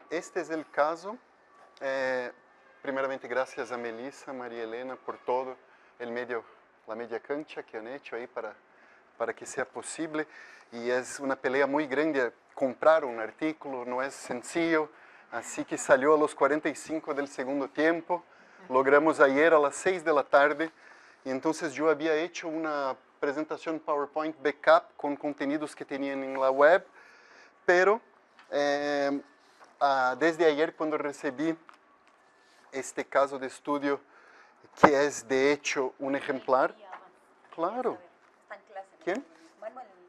este es el caso. Primeramente, gracias a Melissa, María Elena, por todo la media cancha que han hecho ahí para que sea posible. Y es una pelea muy grande comprar un artículo, no es sencillo. Así que salió a los 45 del segundo tiempo. Logramos ayer a las 6 de la tarde. Y entonces yo había hecho una presentación PowerPoint backup con contenidos que tenían en la web. Pero desde ayer, cuando recibí este caso de estudio, que es de hecho un ejemplar. Claro. ¿Quién?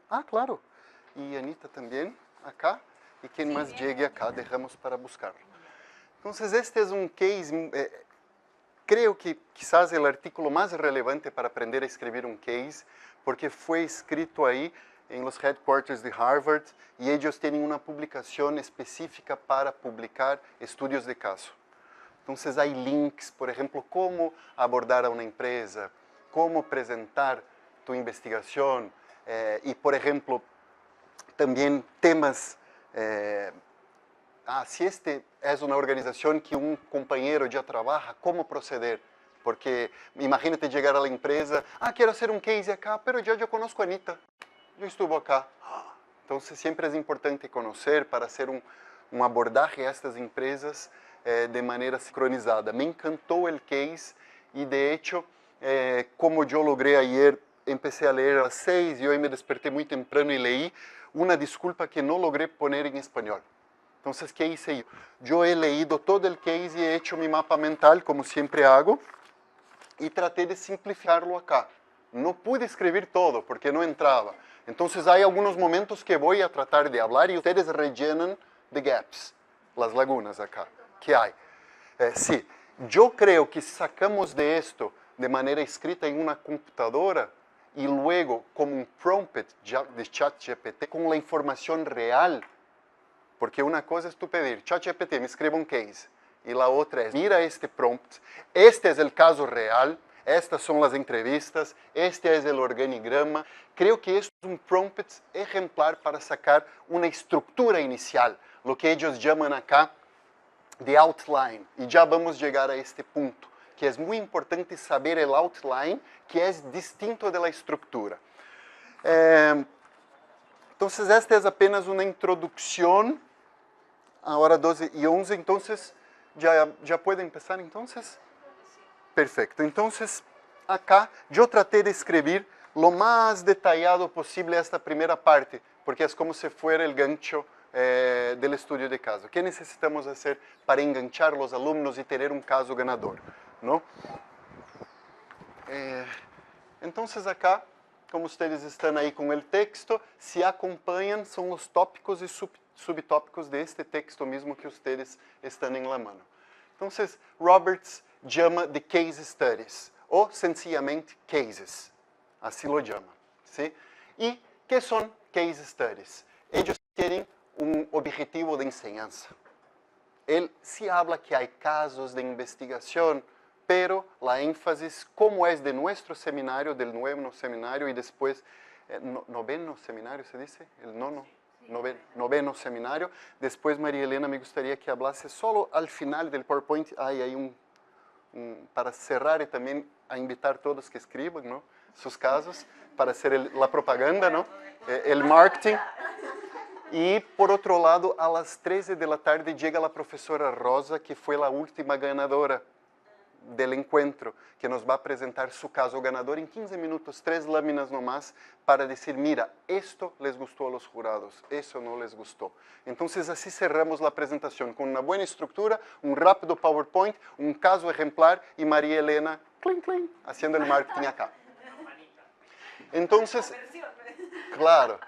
Ah, claro. Y Anita también, acá. Y quien más llegue acá, dejamos para buscarlo. Entonces, este es un case, creo que quizás el artículo más relevante para aprender a escribir un case, porque fue escrito ahí en los headquarters de Harvard, y ellos tienen una publicación específica para publicar estudios de caso. Entonces hay links, por ejemplo, cómo abordar a una empresa, cómo presentar tu investigación, y por ejemplo, también temas, si este es una organización que un compañero ya trabaja, ¿cómo proceder? Porque imagínate llegar a la empresa, quiero hacer un case acá, pero yo conozco a Anita, yo estuve acá. Entonces siempre es importante conocer para hacer un abordaje a estas empresas de manera sincronizada. Me encantó el case y de hecho, como yo logré ayer, empecé a leer a las 6 y hoy me desperté muy temprano y leí una disculpa que no logré poner en español. Entonces, ¿qué hice yo? Yo he leído todo el case y he hecho mi mapa mental, como siempre hago, y traté de simplificarlo acá. No pude escribir todo porque no entraba. Entonces hay algunos momentos que voy a tratar de hablar y ustedes rellenan the gaps, las lagunas acá, que hay. Sí, yo creo que sacamos de esto de manera escrita en una computadora y luego como un prompt de ChatGPT con la información real. Porque una cosa es tú pedir, ChatGPT, me escriba un case. Y la otra es, mira este prompt, este es el caso real, estas son las entrevistas, este es el organigrama. Creo que es un prompt ejemplar para sacar una estructura inicial, lo que ellos llaman acá de outline. Y ya vamos a llegar a este punto, que es muy importante saber el outline, que es distinto de la estructura. Entonces, esta es apenas una introducción. Ahora 12 y 11, entonces, ¿ya puede empezar entonces? Perfecto. Entonces, acá yo traté de escribir lo más detallado posible esta primera parte, porque es como si fuera el gancho del estudio de caso. ¿Qué necesitamos hacer para enganchar a los alumnos y tener un caso ganador? ¿No? Entonces, acá, como ustedes están ahí con el texto, se acompañan, son los tópicos y subtópicos de este texto mismo que ustedes están en la mano. Entonces, Roberts llama de case studies, o sencillamente cases, así lo llama, ¿sí? ¿Y qué son case studies? Ellos tienen un objetivo de enseñanza. Él sí habla que hay casos de investigación, pero la énfasis, como es de nuestro seminario, del nuevo seminario, y después, noveno seminario, ¿se dice? El noveno seminario. Después, María Elena, me gustaría que hablase solo al final del PowerPoint. Hay para cerrar y también a invitar a todos que escriban, ¿no?, sus casos, para hacer la propaganda, ¿no?, el marketing. Y por otro lado, a las 13 de la tarde llega la profesora Rosa, que fue la última ganadora del encuentro, que nos va a presentar su caso ganador en 15 minutos, 3 láminas nomás, para decir, mira, esto les gustó a los jurados, eso no les gustó. Entonces así cerramos la presentación, con una buena estructura, un rápido PowerPoint, un caso ejemplar y María Elena, clink, clink, haciendo el marketing acá. Entonces, claro,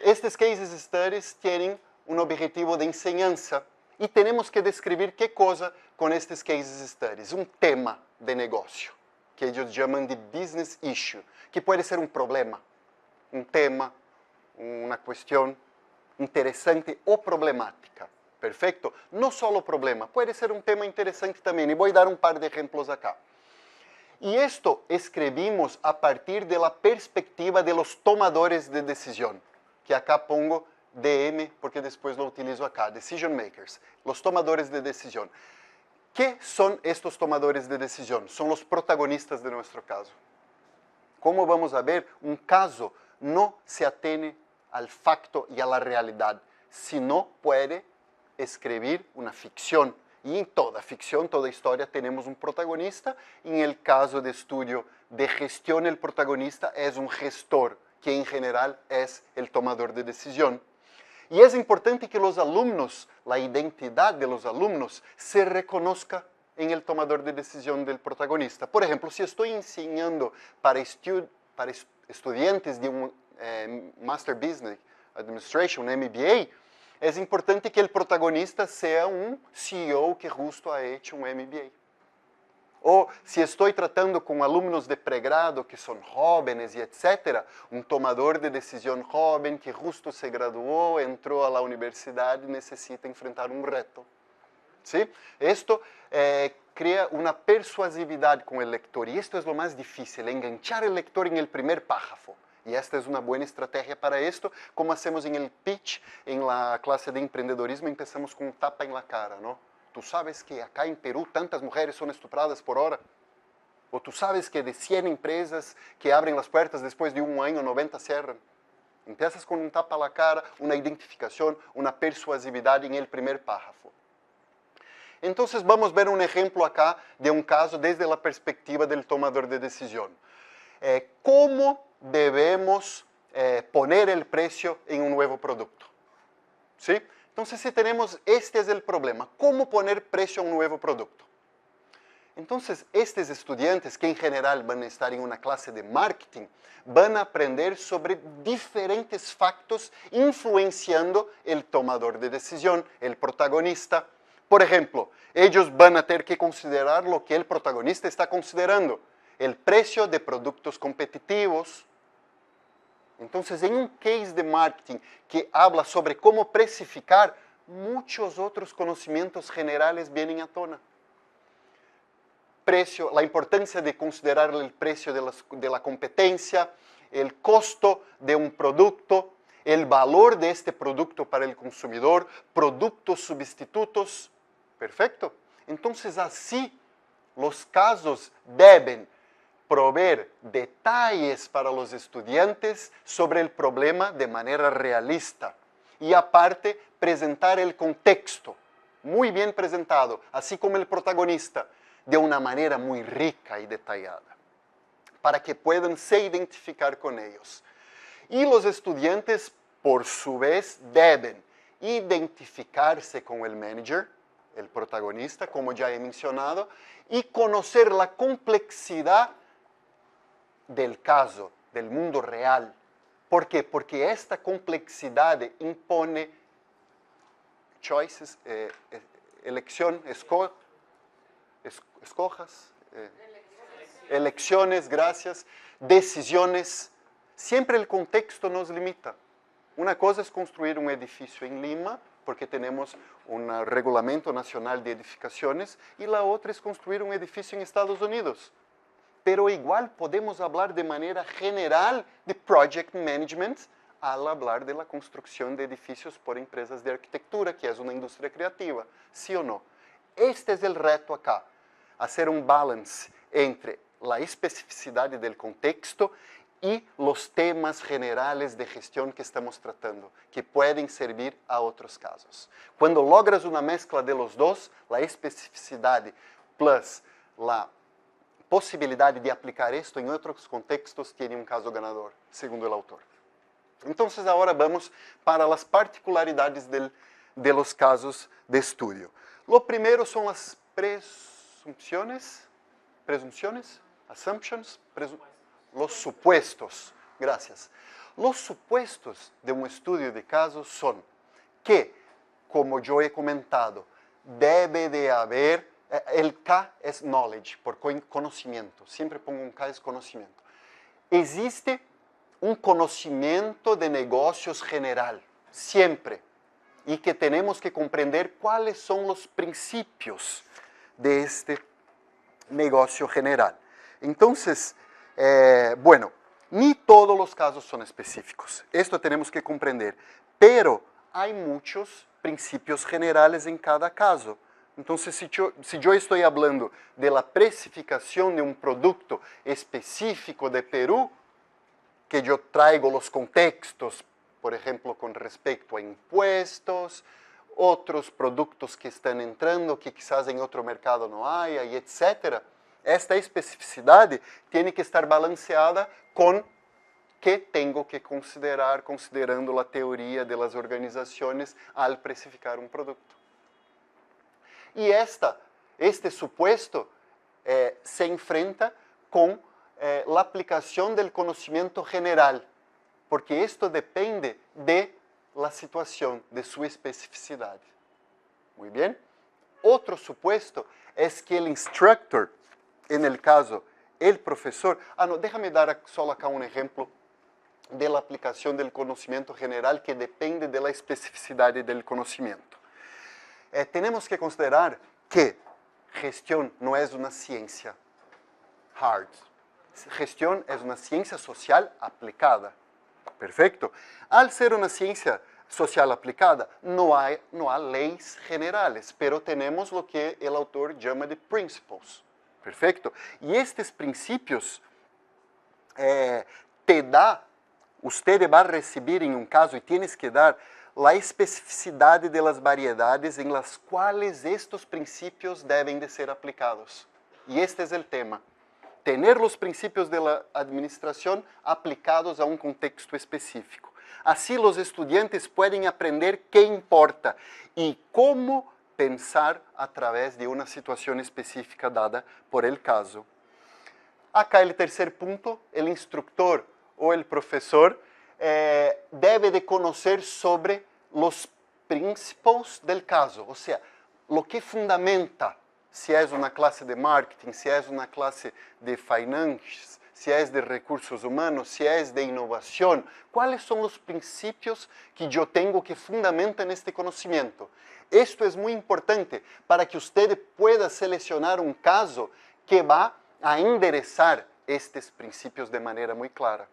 estos cases studies tienen un objetivo de enseñanza y tenemos que describir qué cosa con estos cases studies, un tema de negocio, que ellos llaman de business issue, que puede ser un problema, un tema, una cuestión interesante o problemática. Perfecto. No solo problema, puede ser un tema interesante también. Y voy a dar un par de ejemplos acá. Y esto escribimos a partir de la perspectiva de los tomadores de decisión, que acá pongo DM, porque después lo utilizo acá, decision makers, los tomadores de decisión. ¿Qué son estos tomadores de decisión? Son los protagonistas de nuestro caso. Como vamos a ver, un caso no se atiene al facto y a la realidad, sino puede escribir una ficción. Y en toda ficción, toda historia, tenemos un protagonista. En el caso de estudio de gestión, el protagonista es un gestor, que en general es el tomador de decisión. Y es importante que los alumnos, la identidad de los alumnos, se reconozca en el tomador de decisión del protagonista. Por ejemplo, si estoy enseñando para estudiantes de un Master Business Administration, un MBA, es importante que el protagonista sea un CEO que justo ha hecho un MBA. O si estoy tratando con alumnos de pregrado que son jóvenes y etcétera, un tomador de decisión joven que justo se graduó, entró a la universidad y necesita enfrentar un reto. ¿Sí? Esto crea una persuasividad con el lector y esto es lo más difícil, enganchar al lector en el primer párrafo. Y esta es una buena estrategia para esto, como hacemos en el pitch, en la clase de emprendedorismo, empezamos con un tapa en la cara, ¿no? ¿Tú sabes que acá en Perú tantas mujeres son estupradas por hora? ¿O tú sabes que de 100 empresas que abren las puertas después de un año, 90 cierran? Empiezas con un tapa a la cara, una identificación, una persuasividad en el primer párrafo. Entonces vamos a ver un ejemplo acá de un caso desde la perspectiva del tomador de decisión. ¿Cómo debemos poner el precio en un nuevo producto? ¿Sí? Entonces, si tenemos, este es el problema, ¿cómo poner precio a un nuevo producto? Entonces, estos estudiantes que en general van a estar en una clase de marketing, van a aprender sobre diferentes factores influenciando el tomador de decisión, el protagonista. Por ejemplo, ellos van a tener que considerar lo que el protagonista está considerando, el precio de productos competitivos. Entonces, en un case de marketing que habla sobre cómo precificar, muchos otros conocimientos generales vienen a tona. Precio, la importancia de considerar el precio de la competencia, el costo de un producto, el valor de este producto para el consumidor, productos sustitutos. Perfecto. Entonces, así, los casos deben proveer detalles para los estudiantes sobre el problema de manera realista. Y aparte, presentar el contexto, muy bien presentado, así como el protagonista, de una manera muy rica y detallada, para que puedan se identificar con ellos. Y los estudiantes, por su vez, deben identificarse con el manager, el protagonista, como ya he mencionado, y conocer la complejidad del caso, del mundo real. ¿Por qué? Porque esta complejidad impone choices, elección, elecciones, gracias, decisiones. Siempre el contexto nos limita. Una cosa es construir un edificio en Lima, porque tenemos un reglamento nacional de edificaciones, y la otra es construir un edificio en Estados Unidos. Pero igual podemos hablar de manera general de project management al hablar de la construcción de edificios por empresas de arquitectura, que es una industria creativa, ¿sí o no? Este es el reto acá, hacer un balance entre la especificidad del contexto y los temas generales de gestión que estamos tratando, que pueden servir a otros casos. Cuando logras una mezcla de los dos, la especificidad plus la posibilidad de aplicar esto en otros contextos tiene un caso ganador, según el autor. Entonces, ahora vamos para las particularidades de los casos de estudio. Lo primero son las presunciones, assumptions, los supuestos. Gracias. Los supuestos de un estudio de casos son que, como yo he comentado, debe de haber. El K es knowledge, por conocimiento. Siempre pongo un K, es conocimiento. Existe un conocimiento de negocios general, siempre. Y que tenemos que comprender cuáles son los principios de este negocio general. Entonces, bueno, ni todos los casos son específicos. Esto tenemos que comprender. pero hay muchos principios generales en cada caso. Entonces, si yo estoy hablando de la precificación de un producto específico de Perú, que yo traigo los contextos, por ejemplo, con respecto a impuestos, otros productos que están entrando, que quizás en otro mercado no haya, y etc. Esta especificidad tiene que estar balanceada con qué tengo que considerar, considerando la teoría de las organizaciones al precificar un producto. Y este supuesto se enfrenta con la aplicación del conocimiento general, porque esto depende de la situación, de su especificidad. Muy bien. Otro supuesto es que el instructor, en el caso, el profesor... no, déjame dar solo acá un ejemplo de la aplicación del conocimiento general que depende de la especificidad del conocimiento. Tenemos que considerar que gestión no es una ciencia hard. Gestión es una ciencia social aplicada. Perfecto. Al ser una ciencia social aplicada, no hay leyes generales, pero tenemos lo que el autor llama de principles. Perfecto. Y estos principios usted va a recibir en un caso y tienes que dar la especificidad de las variedades en las cuales estos principios deben de ser aplicados. Y este es el tema. Tener los principios de la administración aplicados a un contexto específico. Así los estudiantes pueden aprender qué importa y cómo pensar a través de una situación específica dada por el caso. Acá el tercer punto, el instructor o el profesor debe de conocer sobre los principios del caso, o sea, lo que fundamenta, si es una clase de marketing, si es una clase de finanzas, si es de recursos humanos, si es de innovación, cuáles son los principios que yo tengo que fundamentan este conocimiento. Esto es muy importante para que usted pueda seleccionar un caso que va a enderezar estos principios de manera muy clara.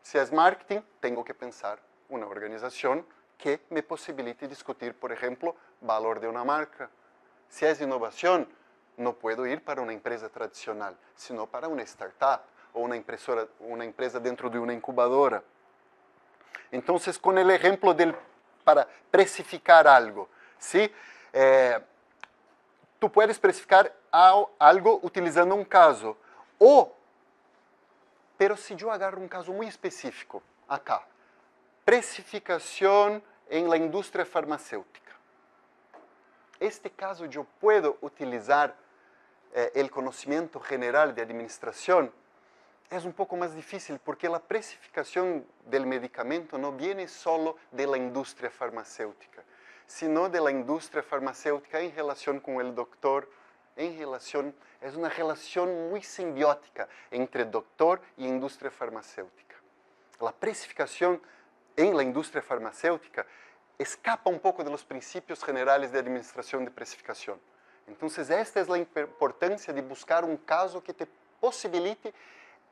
Si es marketing, tengo que pensar una organización que me posibilite discutir, por ejemplo, valor de una marca. Si es innovación, no puedo ir para una empresa tradicional, sino para una startup o una empresa dentro de una incubadora. Entonces, con el ejemplo para precificar algo, ¿sí? Tú puedes precificar algo utilizando un caso, pero si yo agarro un caso muy específico, acá, precificación en la industria farmacéutica. Este caso yo puedo utilizar el conocimiento general de administración. Es un poco más difícil porque la precificación del medicamento no viene solo de la industria farmacéutica, sino de la industria farmacéutica en relación con el doctor, es una relación muy simbiótica entre doctor y industria farmacéutica. La precificación en la industria farmacéutica escapa un poco de los principios generales de administración de precificación. Entonces, esta es la importancia de buscar un caso que te posibilite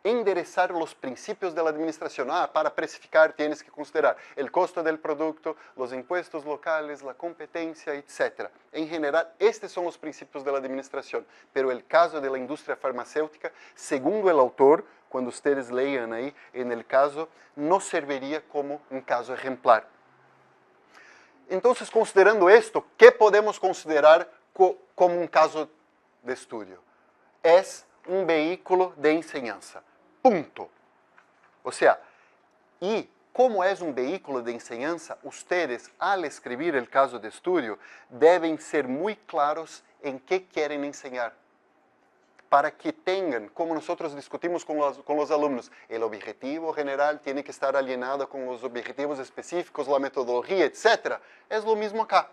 enderezar los principios de la administración. Para precificar tienes que considerar el costo del producto, los impuestos locales, la competencia, etc. En general, estos son los principios de la administración. Pero el caso de la industria farmacéutica, según el autor, cuando ustedes lean ahí en el caso, no serviría como un caso ejemplar. Entonces, considerando esto, ¿qué podemos considerar como un caso de estudio? Es un vehículo de enseñanza. Punto. O sea, y como es un vehículo de enseñanza, ustedes, al escribir el caso de estudio, deben ser muy claros en qué quieren enseñar. Para que tengan, como nosotros discutimos con los alumnos, el objetivo general tiene que estar alineado con los objetivos específicos, la metodología, etc. Es lo mismo acá.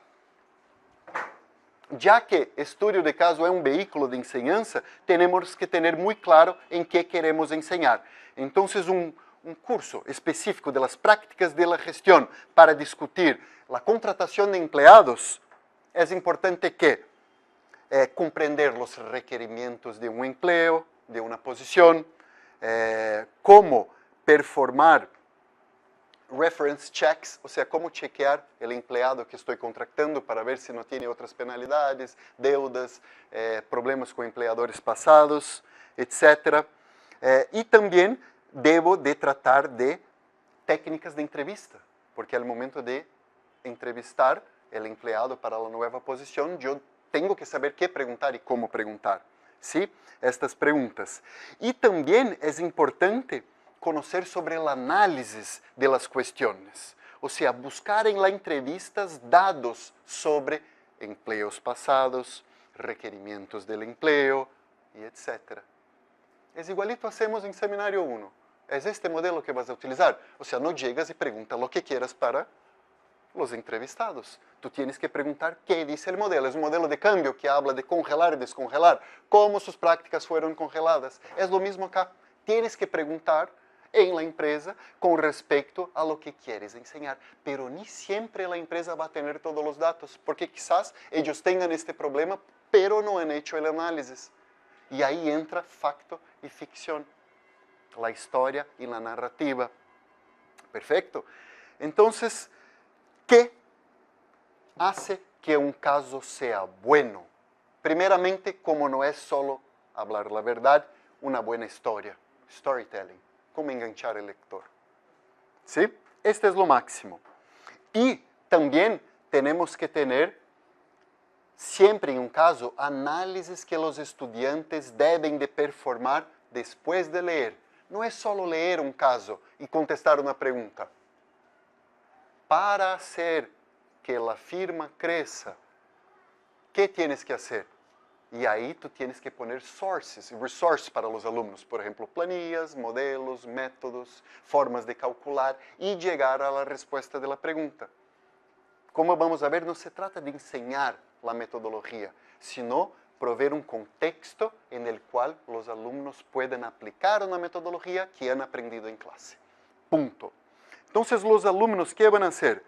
Ya que estudio de caso é um veículo de enseñanza, temos que ter muito claro em que queremos enseñar. Então, um curso específico de las prácticas de la gestión para discutir la contratación de empleados, es importante que comprender los requerimientos de un empleo, de una posición, cómo performar reference checks, o sea, cómo chequear el empleado que estoy contratando para ver si no tiene otras penalidades, deudas, problemas con empleadores pasados, etc. Y también debo de tratar de técnicas de entrevista, porque al momento de entrevistar el empleado para la nueva posición, yo tengo que saber qué preguntar y cómo preguntar, ¿sí? Estas preguntas. Y también es importante conocer sobre el análisis de las cuestiones, o sea, buscar en las entrevistas datos sobre empleos pasados, requerimientos del empleo, y etc. Es igualito hacemos en Seminario 1. Es este modelo que vas a utilizar. O sea, no llegas y preguntas lo que quieras para los entrevistados. Tú tienes que preguntar qué dice el modelo. Es un modelo de cambio que habla de congelar y descongelar, cómo sus prácticas fueron congeladas. Es lo mismo acá. Tienes que preguntar en la empresa con respecto a lo que quieres enseñar. Pero ni siempre la empresa va a tener todos los datos, porque quizás ellos tengan este problema, pero no han hecho el análisis. Y ahí entra facto y ficción, la historia y la narrativa. Perfecto. Entonces, ¿qué hace que un caso sea bueno? Primeramente, como no es solo hablar la verdad, una buena historia, storytelling, cómo enganchar al lector. ¿Sí? Este es lo máximo. Y también tenemos que tener, siempre en un caso, análisis que los estudiantes deben de performar después de leer. No es solo leer un caso y contestar una pregunta. Para hacer que la firma crezca, ¿qué tienes que hacer? Y ahí tú tienes que poner sources, resources para los alumnos. Por ejemplo, planillas, modelos, métodos, formas de calcular y llegar a la respuesta de la pregunta. Como vamos a ver, no se trata de enseñar la metodología, sino proveer un contexto en el cual los alumnos puedan aplicar una metodología que han aprendido en clase. Punto. Entonces, los alumnos, ¿qué van a hacer?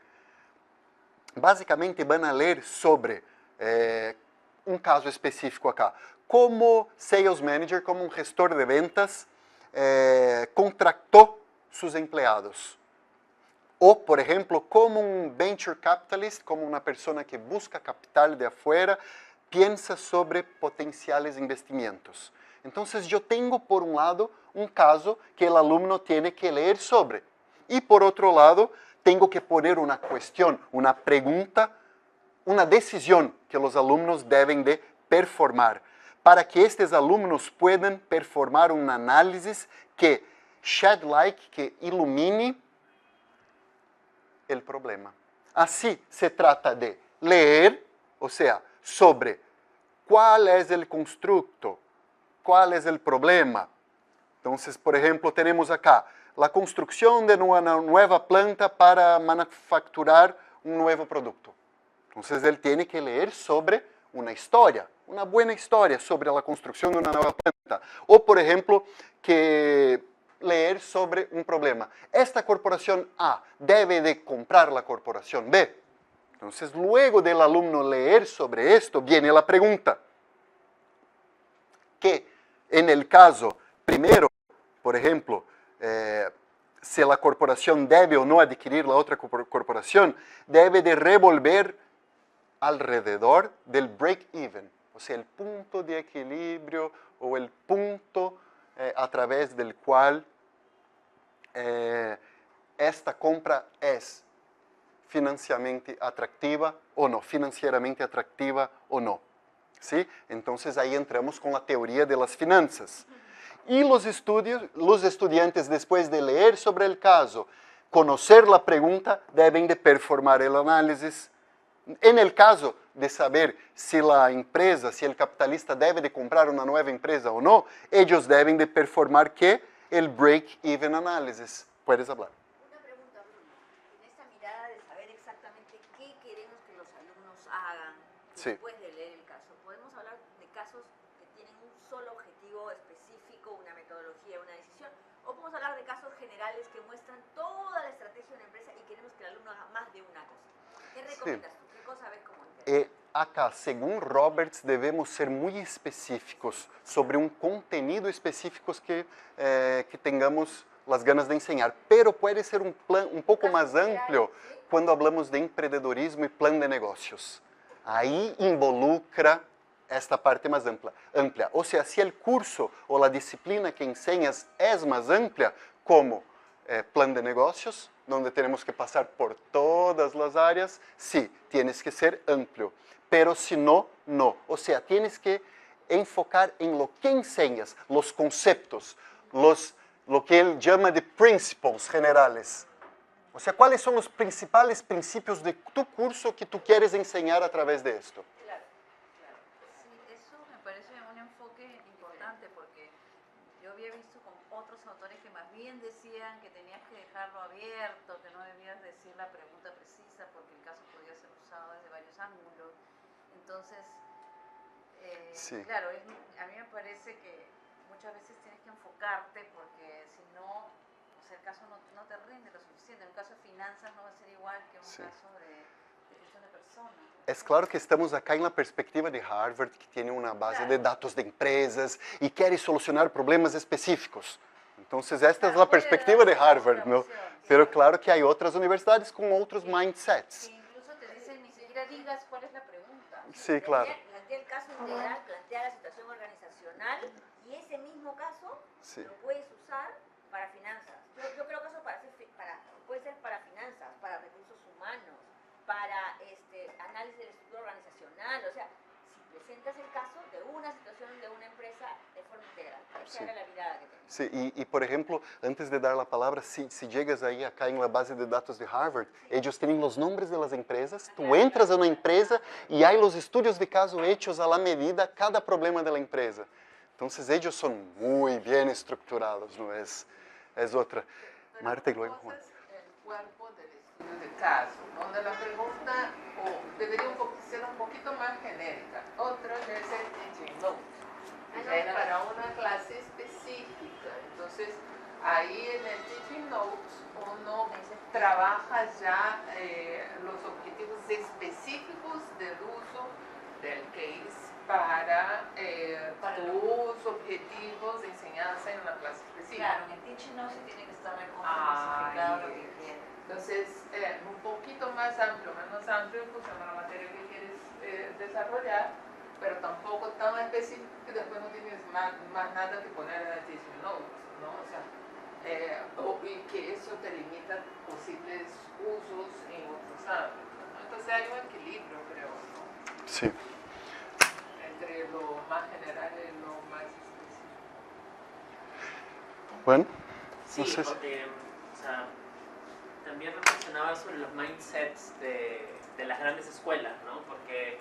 Básicamente van a leer sobre un caso específico acá. Como sales manager, como un gestor de ventas, contrató sus empleados. O, por ejemplo, como un venture capitalist, como una persona que busca capital de afuera, piensa sobre potenciales investimentos. Entonces, yo tengo, por un lado, un caso que el alumno tiene que leer sobre. Y, por otro lado, tengo que poner una cuestión, una pregunta, una decisión que los alumnos deben de performar, para que estos alumnos puedan performar un análisis que shed light, que ilumine el problema. Así se trata de leer, o sea, sobre cuál es el constructo, cuál es el problema. Entonces, por ejemplo, tenemos acá la construcción de una nueva planta para manufacturar un nuevo producto. Entonces, él tiene que leer sobre una historia, una buena historia sobre la construcción de una nueva planta. O, por ejemplo, que leer sobre un problema. Esta corporación A debe de comprar la corporación B. Entonces, luego del alumno leer sobre esto, viene la pregunta. Que en el caso, primero, por ejemplo, si la corporación debe o no adquirir la otra corporación, debe de revolver alrededor del break-even, o sea, el punto de equilibrio o el punto a través del cual esta compra es financieramente atractiva o no, financieramente atractiva o no. ¿Sí? Entonces ahí entramos con la teoría de las finanzas. Y los estudiantes, después de leer sobre el caso, conocer la pregunta, deben de performar el análisis. En el caso de saber si la empresa, si el capitalista debe de comprar una nueva empresa o no, ellos deben de performar ¿qué? El break-even análisis. Puedes hablar. Una pregunta, Bruno. En esta mirada de saber exactamente qué queremos que los alumnos hagan después de leer el caso, ¿podemos hablar de casos que tienen un solo objetivo específico, una metodología, una decisión? ¿O podemos hablar de casos generales que muestran toda la estrategia de una empresa y queremos que el alumno haga más de una cosa? ¿Qué recomiendas tú? ¿Qué cosa ves como interés? Acá, según Roberts, debemos ser muy específicos sobre un contenido específico que tengamos las ganas de enseñar, pero puede ser un plan un poco más amplio cuando hablamos de empreendedorismo y plan de negocios. Ahí involucra esta parte más amplia. O sea, si el curso o la disciplina que enseñas es más amplia, como plan de negocios, donde tenemos que pasar por todas las áreas, sí, tienes que ser amplio. Pero si no, no. O sea, tienes que enfocar en lo que enseñas, los conceptos, lo que él llama de principles generales. O sea, ¿cuáles son los principales principios de tu curso que tú quieres enseñar a través de esto? Claro, claro. Sí, eso me parece un enfoque importante porque yo había visto con otros autores que más bien decían que tenías que dejarlo abierto, que no debías decir la pregunta precisa porque el caso podía ser usado desde varios ángulos. Entonces, sí. claro, a mí me parece que muchas veces tienes que enfocarte porque si no, o sea, el caso no te rinde lo suficiente. Un caso de finanzas no va a ser igual que un caso de gestión de personas. Es claro que estamos acá en la perspectiva de Harvard, que tiene una base de datos de empresas y quiere solucionar problemas específicos. Entonces, esta es la perspectiva de Harvard, ¿no? Pero claro que hay otras universidades con otros mindsets. Que incluso te dicen, ni siquiera digas cuál es la pregunta. Sí, claro. Plantea el caso integral, plantea la situación organizacional y ese mismo caso lo puedes usar para finanzas. Yo creo que eso puede ser para finanzas, para recursos humanos, para análisis de la estructura organizacional. O sea, si presentas el caso de una situación de una empresa de forma integral, esa era la mirada que tenía. Sí, y por ejemplo, antes de dar la palabra, si llegas ahí acá en la base de datos de Harvard, ellos tienen los nombres de las empresas, tú entras a una empresa y hay los estudios de caso hechos a la medida cada problema de la empresa. Entonces ellos son muy bien estructurados, ¿no? Es otra. Marta y luego Juan. El cuerpo del estudio de caso, donde la pregunta debería ser un poquito más genérica. Otra es el teaching note, es para una clase específica. Entonces, ahí en el teaching notes uno trabaja ya los objetivos específicos del uso del case para tus objetivos de enseñanza en la clase específica. Claro, en el teaching no se tiene que estar especificado lo que quieres. Entonces, un poquito más amplio, menos amplio en función de la materia que quieres desarrollar, pero tampoco tan específico que después no tienes más nada que poner en el teaching notes, ¿no? O sea, y que eso te limita posibles usos en otros ámbitos, ¿no? Entonces hay un equilibrio, creo, ¿no? Sí. Entre lo más general y lo más específico. Bueno, sí, no sé porque o sea, también reflexionaba sobre los mindsets de las grandes escuelas, ¿no? Porque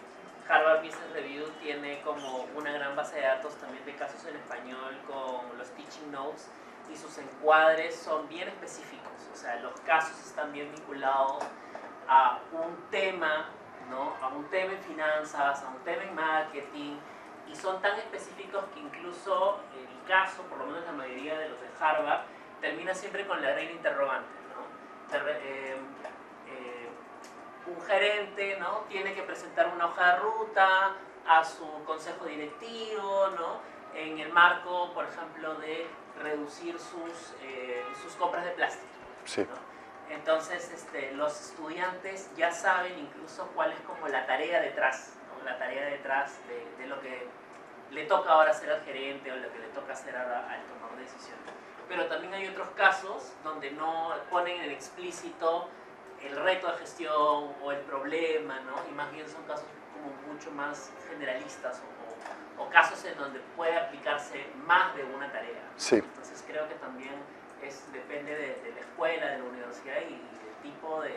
Harvard Business Review tiene como una gran base de datos también de casos en español con los teaching notes y sus encuadres son bien específicos, o sea, los casos están bien vinculados a un tema, ¿no? A un tema en finanzas, a un tema en marketing, y son tan específicos que incluso el caso, por lo menos la mayoría de los de Harvard, termina siempre con la reina interrogante, ¿no? Un gerente, ¿no? Tiene que presentar una hoja de ruta a su consejo directivo, ¿no? En el marco, por ejemplo, de reducir sus compras de plástico, sí. ¿no? Entonces, los estudiantes ya saben incluso cuál es como la tarea detrás, ¿no? La tarea detrás de lo que le toca ahora hacer al gerente o lo que le toca hacer ahora al tomador de decisiones. Pero también hay otros casos donde no ponen en explícito el reto de gestión o el problema, ¿no? Y más bien son casos como mucho más generalistas o casos en donde puede aplicarse más de una tarea. Sí. Entonces creo que también depende de la escuela, de la universidad y del tipo de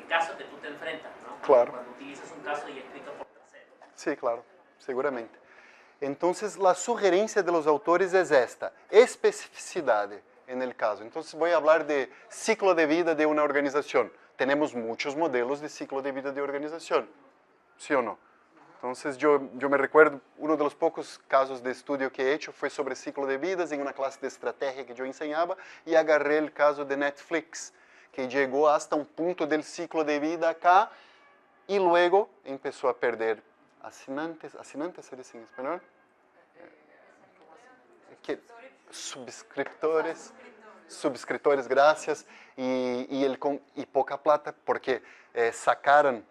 caso que tú te enfrentas, ¿no? Claro. Cuando utilizas un caso y escrito por terceros. Sí, claro, seguramente. Entonces, la sugerencia de los autores es esta, especificidad en el caso. Entonces, voy a hablar de ciclo de vida de una organización. Tenemos muchos modelos de ciclo de vida de organización, ¿sí o no? Entonces, yo me recuerdo, uno de los pocos casos de estudio que he hecho fue sobre ciclo de vidas en una clase de estrategia que yo enseñaba y agarré el caso de Netflix, que llegó hasta un punto del ciclo de vida acá y luego empezó a perder assinantes se dice en español, subscriptores, subscritores, gracias, y poca plata, porque sacaron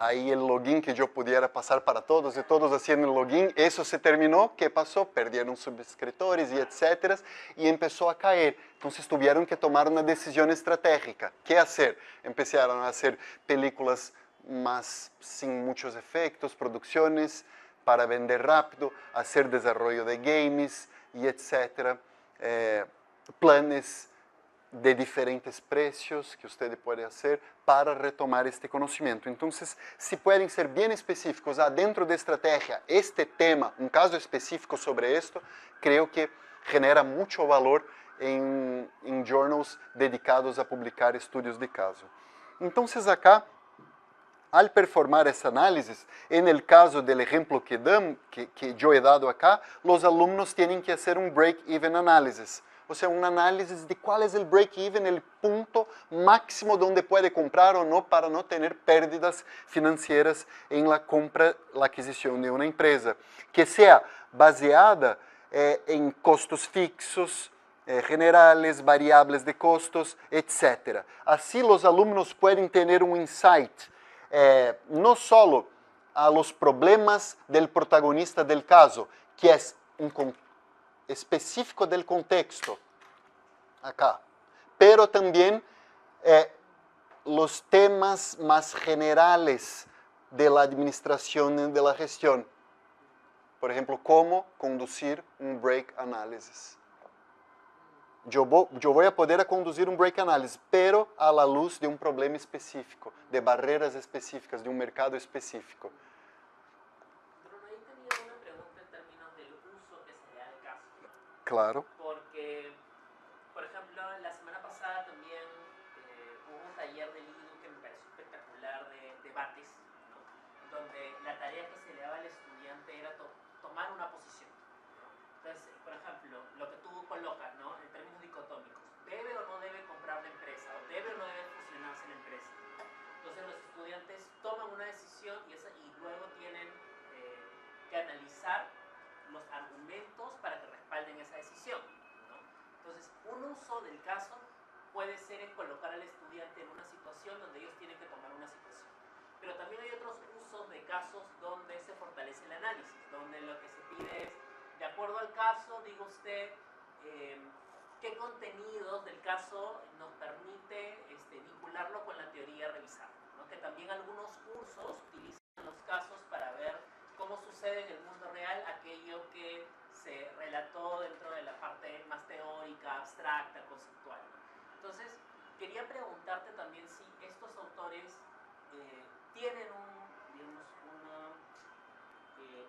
ahí el login que yo pudiera pasar para todos, y todos haciendo el login, eso se terminó, ¿qué pasó? Perdieron suscriptores y etcétera, y empezó a caer. Entonces tuvieron que tomar una decisión estratégica. ¿Qué hacer? Empezaron a hacer películas más sin muchos efectos, producciones para vender rápido, hacer desarrollo de games y etcétera, planes de diferentes precios que usted puede hacer para retomar este conocimiento. Entonces, si pueden ser bien específicos dentro de estrategia, este tema, un caso específico sobre esto, creo que genera mucho valor en journals dedicados a publicar estudios de caso. Entonces, acá, al performar ese análisis, en el caso del ejemplo que yo he dado acá, los alumnos tienen que hacer un break-even análisis. O sea, un análisis de cuál es el break-even, el punto máximo donde puede comprar o no para no tener pérdidas financieras en la compra, la adquisición de una empresa. Que sea baseada en costos fixos, generales, variables de costos, etc. Así los alumnos pueden tener un insight, no solo a los problemas del protagonista del caso, que es específico del contexto, acá, pero también los temas más generales de la administración y de la gestión. Por ejemplo, cómo conducir un break análisis. Yo voy a poder conducir un break análisis, pero a la luz de un problema específico, de barreras específicas, de un mercado específico. Claro. Porque, por ejemplo, la semana pasada también hubo un taller de Lidu que me pareció espectacular de debates, ¿no? Donde la tarea que se le daba al estudiante era tomar una posición, ¿no? Entonces, por ejemplo, lo que tú colocas, ¿no? En términos dicotómicos, ¿debe o no debe comprar la empresa? ¿O debe o no debe fusionarse la empresa? Entonces los estudiantes toman una decisión y luego tienen que analizar los argumentos para que respalden esa decisión, ¿no? Entonces, un uso del caso puede ser en colocar al estudiante en una situación donde ellos tienen que tomar una situación. Pero también hay otros usos de casos donde se fortalece el análisis, donde lo que se pide es, de acuerdo al caso, diga usted, qué contenidos del caso nos permite vincularlo con la teoría revisada, ¿no? Que también algunos cursos utilizan los casos para ver cómo sucede en el mundo real aquello que se relató dentro de la parte más teórica, abstracta, conceptual, ¿no? Entonces, quería preguntarte también si estos autores tienen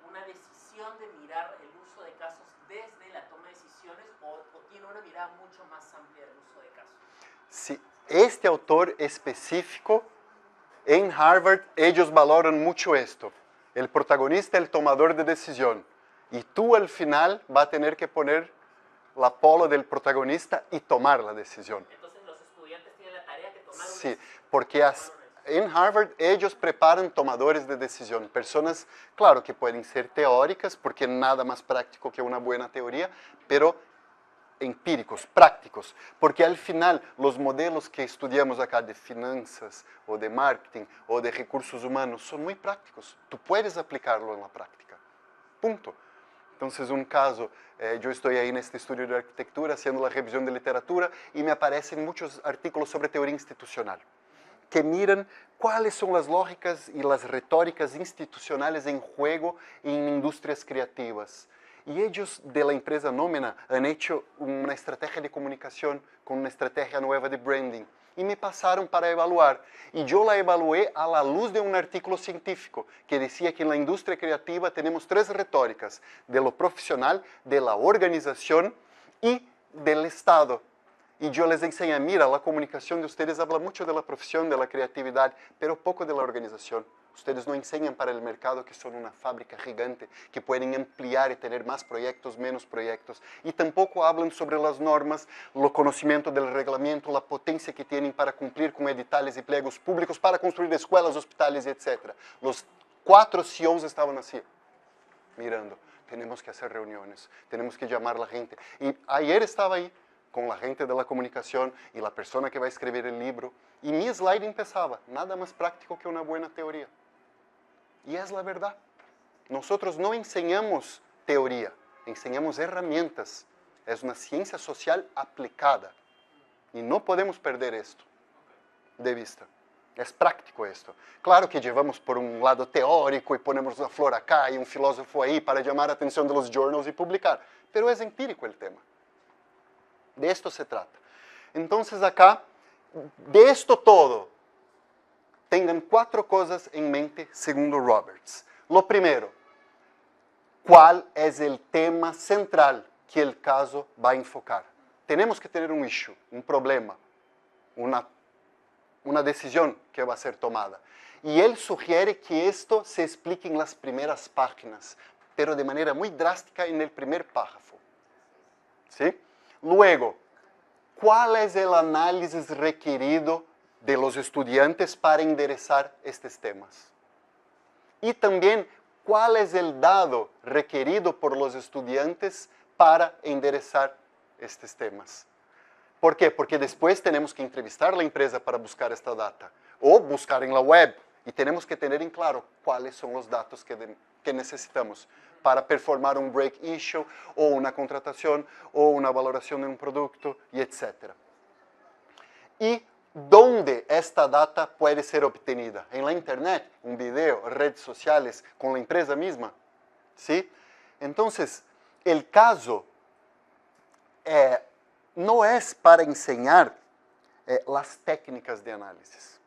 una decisión de mirar el uso de casos desde la toma de decisiones o tiene una mirada mucho más amplia del uso de casos. Sí, este autor específico, en Harvard, ellos valoran mucho esto. El protagonista, el tomador de decisión. Y tú al final vas a tener que poner la polo del protagonista y tomar la decisión. Entonces los estudiantes tienen la tarea de tomar una Sí, decisión. porque en Harvard ellos preparan tomadores de decisión. Personas, claro, que pueden ser teóricas, porque nada más práctico que una buena teoría, pero empíricos, prácticos, porque al final los modelos que estudiamos acá de finanzas o de marketing o de recursos humanos son muy prácticos. Tú puedes aplicarlo en la práctica. Punto. Entonces, un caso, yo estoy ahí en este estudio de arquitectura haciendo la revisión de literatura y me aparecen muchos artículos sobre teoría institucional que miran cuáles son las lógicas y las retóricas institucionales en juego en industrias creativas. Y ellos de la empresa Nómina han hecho una estrategia de comunicación con una estrategia nueva de branding. Y me pasaron para evaluar. Y yo la evalué a la luz de un artículo científico que decía que en la industria creativa tenemos 3 retóricas: de lo profesional, de la organización y del Estado. Y yo les enseñé, mira, la comunicación de ustedes habla mucho de la profesión, de la creatividad, pero poco de la organización. Ustedes no enseñan para el mercado que son una fábrica gigante, que pueden ampliar y tener más proyectos, menos proyectos. Y tampoco hablan sobre las normas, el conocimiento del reglamento, la potencia que tienen para cumplir con editoriales y pliegos públicos, para construir escuelas, hospitales, etc. Los 4 CEOs estaban así, mirando. Tenemos que hacer reuniones, tenemos que llamar a la gente. Y ayer estaba ahí, con la gente de la comunicación y la persona que va a escribir el libro. Y mi slide empezaba, nada más práctico que una buena teoría. Y es la verdad. Nosotros no enseñamos teoría, enseñamos herramientas. Es una ciencia social aplicada. Y no podemos perder esto de vista. Es práctico esto. Claro que llevamos por un lado teórico y ponemos una flor acá y un filósofo ahí para llamar la atención de los journals y publicar. Pero es empírico el tema. De esto se trata. Entonces acá, de esto todo, tengan 4 cosas en mente según Roberts. Lo primero, ¿cuál es el tema central que el caso va a enfocar? Tenemos que tener un issue, un problema, una decisión que va a ser tomada. Y él sugiere que esto se explique en las primeras páginas, pero de manera muy drástica en el primer párrafo. ¿Sí? Luego, ¿cuál es el análisis requerido de los estudiantes para enderezar estos temas? Y también, ¿cuál es el dado requerido por los estudiantes para enderezar estos temas? ¿Por qué? Porque después tenemos que entrevistar a la empresa para buscar esta data, o buscar en la web, y tenemos que tener en claro cuáles son los datos que necesitamos para performar un break issue, o una contratación, o una valoración de un producto, y etc. Y ¿dónde esta data puede ser obtenida? En la internet, un video, redes sociales, con la empresa misma. ¿Sí? Entonces, el caso no es para enseñar las técnicas de análisis.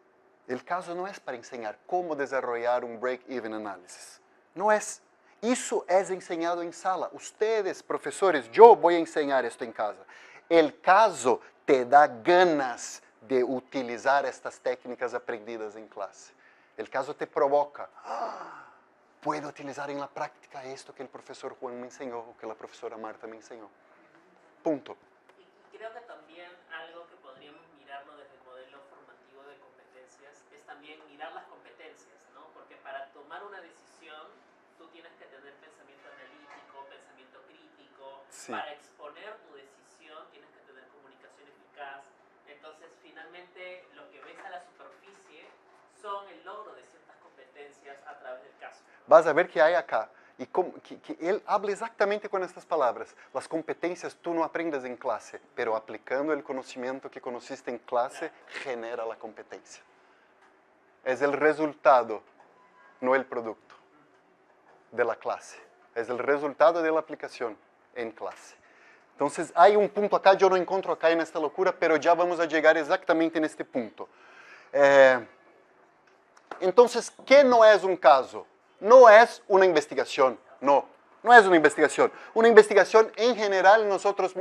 El caso no es para enseñar cómo desarrollar un break-even análisis. No es. Eso es enseñado en sala. Ustedes, profesores, yo voy a enseñar esto en casa. El caso te da ganas de utilizar estas técnicas aprendidas en clase. El caso te provoca. Puedo utilizar en la práctica esto que el profesor Juan me enseñó o que la profesora Marta me enseñó. Punto. Y creo que también algo que podríamos mirarlo desde el modelo formativo de competencias es también mirar las competencias, ¿no? Porque para tomar una decisión tú tienes que tener pensamiento analítico, pensamiento crítico. Sí. Para exponer tu decisión tienes que tener comunicación eficaz. Entonces, finalmente, lo que ves a la superficie son el logro de ciertas competencias a través del caso. Vas a ver que hay acá. Y que él habla exactamente con estas palabras. Las competencias tú no aprendes en clase, pero aplicando el conocimiento que conociste en clase, genera la competencia. Es el resultado, no el producto de la clase. Es el resultado de la aplicación en clase. Entonces, hay un punto acá, yo no encuentro acá en esta locura, pero ya vamos a llegar exactamente en este punto. Entonces, ¿qué no es un caso? No es una investigación, no es una investigación. Una investigación, en general, nosotros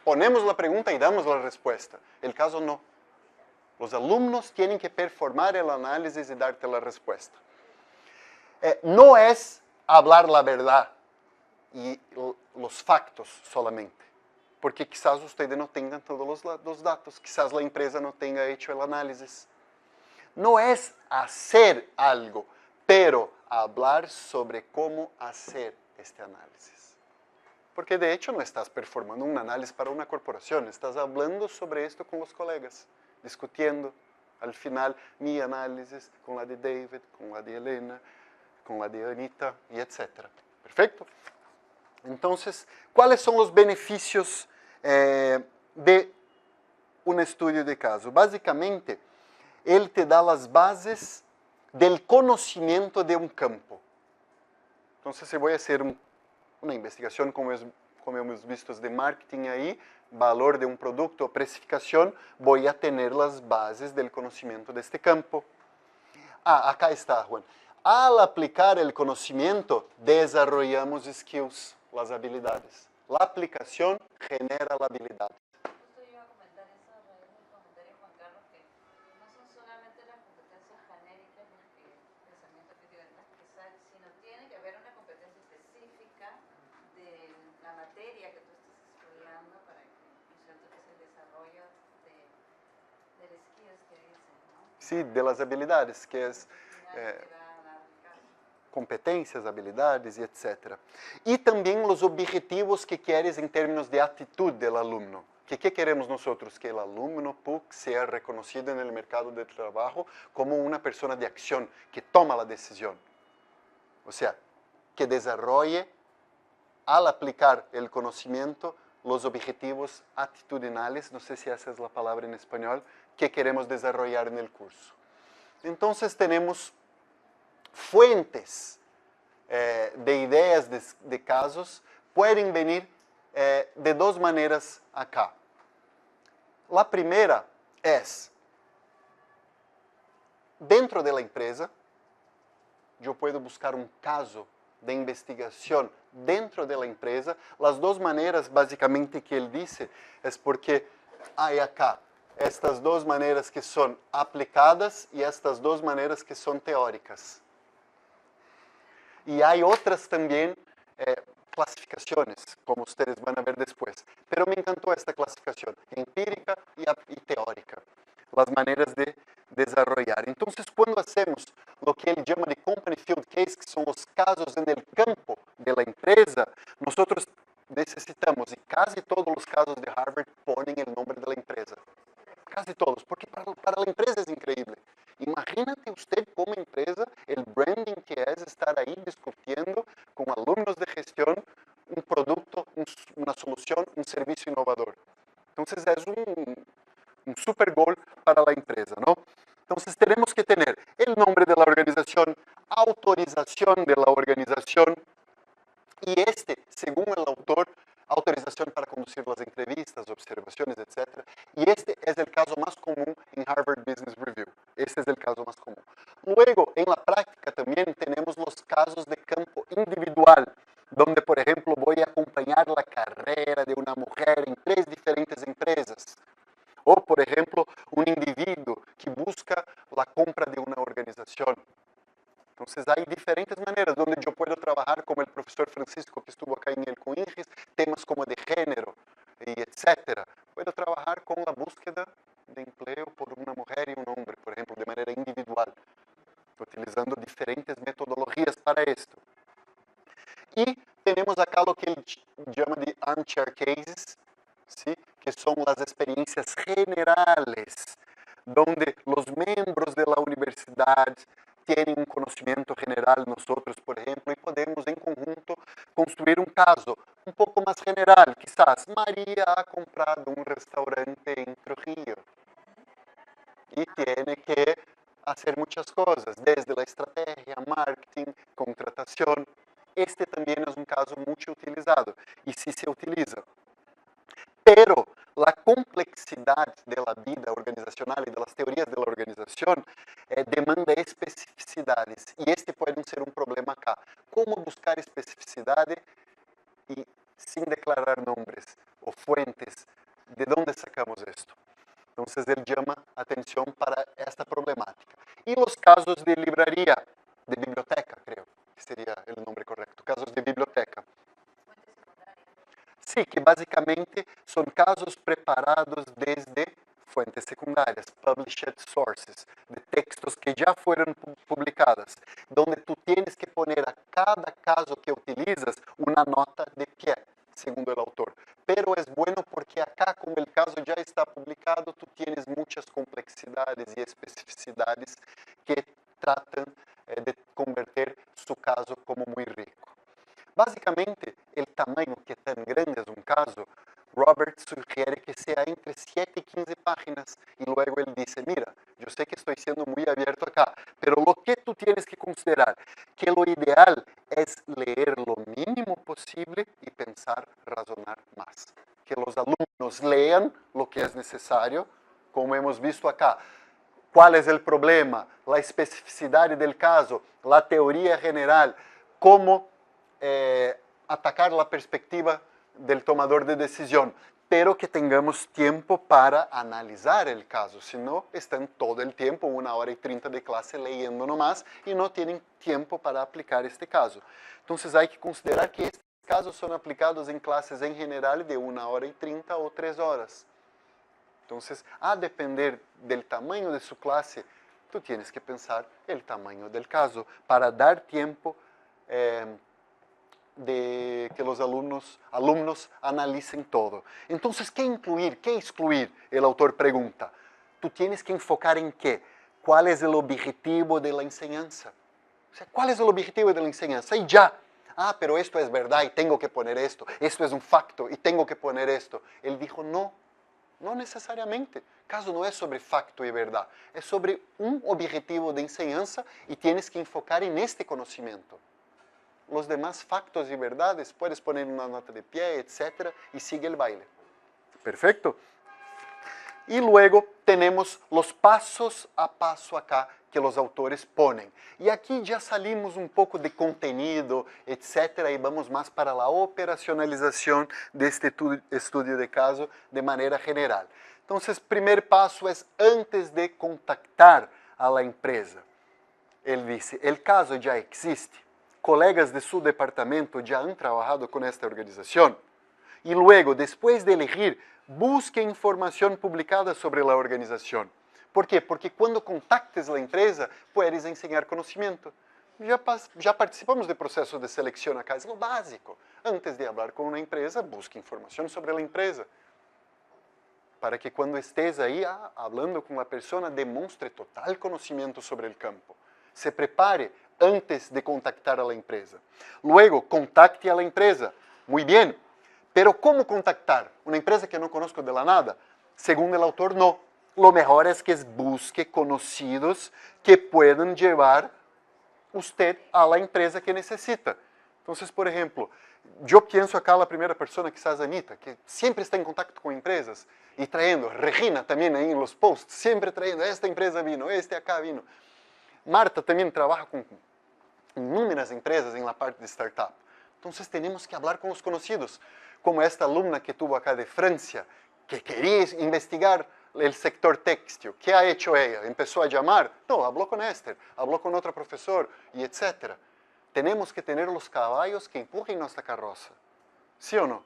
ponemos la pregunta y damos la respuesta. El caso no. Los alumnos tienen que performar el análisis y darte la respuesta. No es hablar la verdad y los factos solamente. Porque quizás ustedes no tengan todos los datos, quizás la empresa no tenga hecho el análisis. No es hacer algo, pero hablar sobre cómo hacer este análisis. Porque de hecho no estás performando un análisis para una corporación, estás hablando sobre esto con los colegas, discutiendo al final mi análisis con la de David, con la de Elena, con la de Anita y etc. ¿Perfecto? Entonces, ¿cuáles son los beneficios de un estudio de caso? Básicamente, él te da las bases del conocimiento de un campo. Entonces, si voy a hacer una investigación como hemos visto de marketing ahí, valor de un producto, precificación, voy a tener las bases del conocimiento de este campo. Acá está, Juan. Al aplicar el conocimiento, desarrollamos skills, las habilidades. La aplicación genera la habilidad. Justo yo iba a comentar eso a raíz del comentario de Juan Carlos, que no son solamente las competencias genéricas las que pensamiento crítico las que salen, sino tiene que haber una competencia específica de la materia que tú estás estudiando para que, ¿no es cierto?, que es el desarrollo del skills que dicen, ¿no? Sí, de las habilidades, que es competencias, habilidades y etc. Y también los objetivos que quieres en términos de actitud del alumno. ¿Qué queremos nosotros? Que el alumno PUC sea reconocido en el mercado de trabajo como una persona de acción, que toma la decisión. O sea, que desarrolle, al aplicar el conocimiento, los objetivos actitudinales, no sé si esa es la palabra en español, que queremos desarrollar en el curso. Entonces tenemos fuentes de ideas de casos, pueden venir de dos maneras acá. La primera es, dentro de la empresa, yo puedo buscar un caso de investigación dentro de la empresa. Las dos maneras, básicamente, que él dice, es porque hay acá estas dos maneras que son aplicadas y estas dos maneras que son teóricas. Y hay otras también clasificaciones, como ustedes van a ver después. Pero me encantó esta clasificación, empírica y teórica, las maneras de desarrollar. Entonces, cuando hacemos lo que él llama de company field case, que son los casos en el campo de la empresa, nosotros necesitamos, y casi todos los casos de Harvard ponen el nombre de la empresa. Casi todos, porque para la empresa es increíble. Imagínate usted como empresa el branding que es estar ahí discutiendo con alumnos de gestión un producto, una solución, un servicio innovador. Entonces es un super gol para la empresa, ¿no? Entonces tenemos que tener el nombre de la organización, autorización de la organización y según el autor, autorización para conducir las entrevistas, observaciones, etc. Y este es el caso más común en Harvard Business Review. Este es el caso más común. Luego, en la práctica también tenemos los casos de campo individual, donde, por ejemplo, voy a acompañar la carrera de una mujer en 3 diferentes empresas. O, por ejemplo, un individuo que busca la compra de una organización. Entonces hay diferentes maneras donde yo puedo trabajar, como el profesor Francisco que estuvo acá en el COINGES, temas como de género, y etcétera. Puedo trabajar con la búsqueda de empleo por una mujer y un hombre, por ejemplo, de manera individual, utilizando diferentes metodologías para esto. Y tenemos acá lo que él llama de armchair cases, ¿sí? Que son las experiencias generales, donde los miembros de la universidad tienen un conocimiento general, nosotros, por ejemplo, y podemos en conjunto construir un caso un poco más general. Quizás María ha comprado un restaurante en Trujillo y tiene que hacer muchas cosas, desde la estrategia, marketing, contratación. Este también es un caso mucho utilizado y sí se utiliza. Pero la complejidad de la vida organizacional y de las teorías de la organización demanda especificidades. Y este puede ser un problema acá. ¿Cómo buscar especificidades y sin declarar nombres o fuentes? ¿De dónde sacamos esto? Entonces él llama atención para esta problemática. Y los casos de librería, de biblioteca, creo que sería el nombre correcto. Casos de biblioteca. Sí, que básicamente son casos preparados desde fuentes secundarias, published sources, de textos que ya fueron publicadas, donde tú tienes que poner a cada caso que utilizas una nota de pie, según el autor. Pero es bueno porque acá, como el caso ya está publicado, tú tienes muchas complejidades y especificidades que tratan de convertir su caso como muy rico. Básicamente, el tamaño que tan grande es un caso, Robert sugiere que sea entre 7 y 15 páginas y luego él dice, mira, yo sé que estoy siendo muy abierto acá, pero lo que tú tienes que considerar, que lo ideal es leer lo mínimo posible y pensar, razonar más. Que los alumnos lean lo que es necesario, como hemos visto acá. ¿Cuál es el problema? La especificidad del caso, la teoría general, cómo atacar la perspectiva del tomador de decisión, pero que tengamos tiempo para analizar el caso, si no están todo el tiempo, 1 hora y 30 de clase leyendo nomás y no tienen tiempo para aplicar este caso. Entonces hay que considerar que estos casos son aplicados en clases en general de 1 hora y 30 o 3 horas. Entonces, a depender del tamaño de su clase, tú tienes que pensar el tamaño del caso para dar tiempo de que los alumnos analicen todo. Entonces, ¿qué incluir? ¿Qué excluir? El autor pregunta. Tú tienes que enfocar en qué. ¿Cuál es el objetivo de la enseñanza? O sea, ¿cuál es el objetivo de la enseñanza? Y ya. Ah, pero esto es verdad y tengo que poner esto. Esto es un facto y tengo que poner esto. Él dijo, no, no necesariamente. El caso no es sobre facto y verdad. Es sobre un objetivo de enseñanza y tienes que enfocar en este conocimiento. Los demás factos y verdades puedes poner una nota de pie, etc. y sigue el baile. Perfecto. Y luego tenemos los pasos a paso acá que los autores ponen. Y aquí ya salimos un poco de contenido, etc. y vamos más para la operacionalización de este estudio de caso de manera general. Entonces, primer paso es antes de contactar a la empresa. Él dice, el caso ya existe. Colegas de su departamento ya han trabajado con esta organización. Y luego, después de elegir, busque información publicada sobre la organización. ¿Por qué? Porque cuando contactes la empresa, puedes enseñar conocimiento. Ya participamos de procesos de selección acá, es lo básico. Antes de hablar con una empresa, busque información sobre la empresa. Para que cuando estés ahí hablando con la persona, demonstre total conocimiento sobre el campo. Se prepare antes de contactar a la empresa. Luego, contacte a la empresa. Muy bien. Pero ¿cómo contactar? Una empresa que no conozco de la nada. Según el autor, no. Lo mejor es que busque conocidos que puedan llevar usted a la empresa que necesita. Entonces, por ejemplo, yo pienso acá la primera persona, quizás Anita, que siempre está en contacto con empresas y trayendo, Regina también ahí en los posts, siempre trayendo, esta empresa vino, este acá vino. Marta también trabaja con inúmeras empresas en la parte de startup. Entonces tenemos que hablar con los conocidos, como esta alumna que tuvo acá de Francia, que quería investigar el sector textil. ¿Qué ha hecho ella? ¿Empezó a llamar? No, habló con Esther, habló con otro profesor, y etc. Tenemos que tener los caballos que empujen nuestra carroza. ¿Sí o no?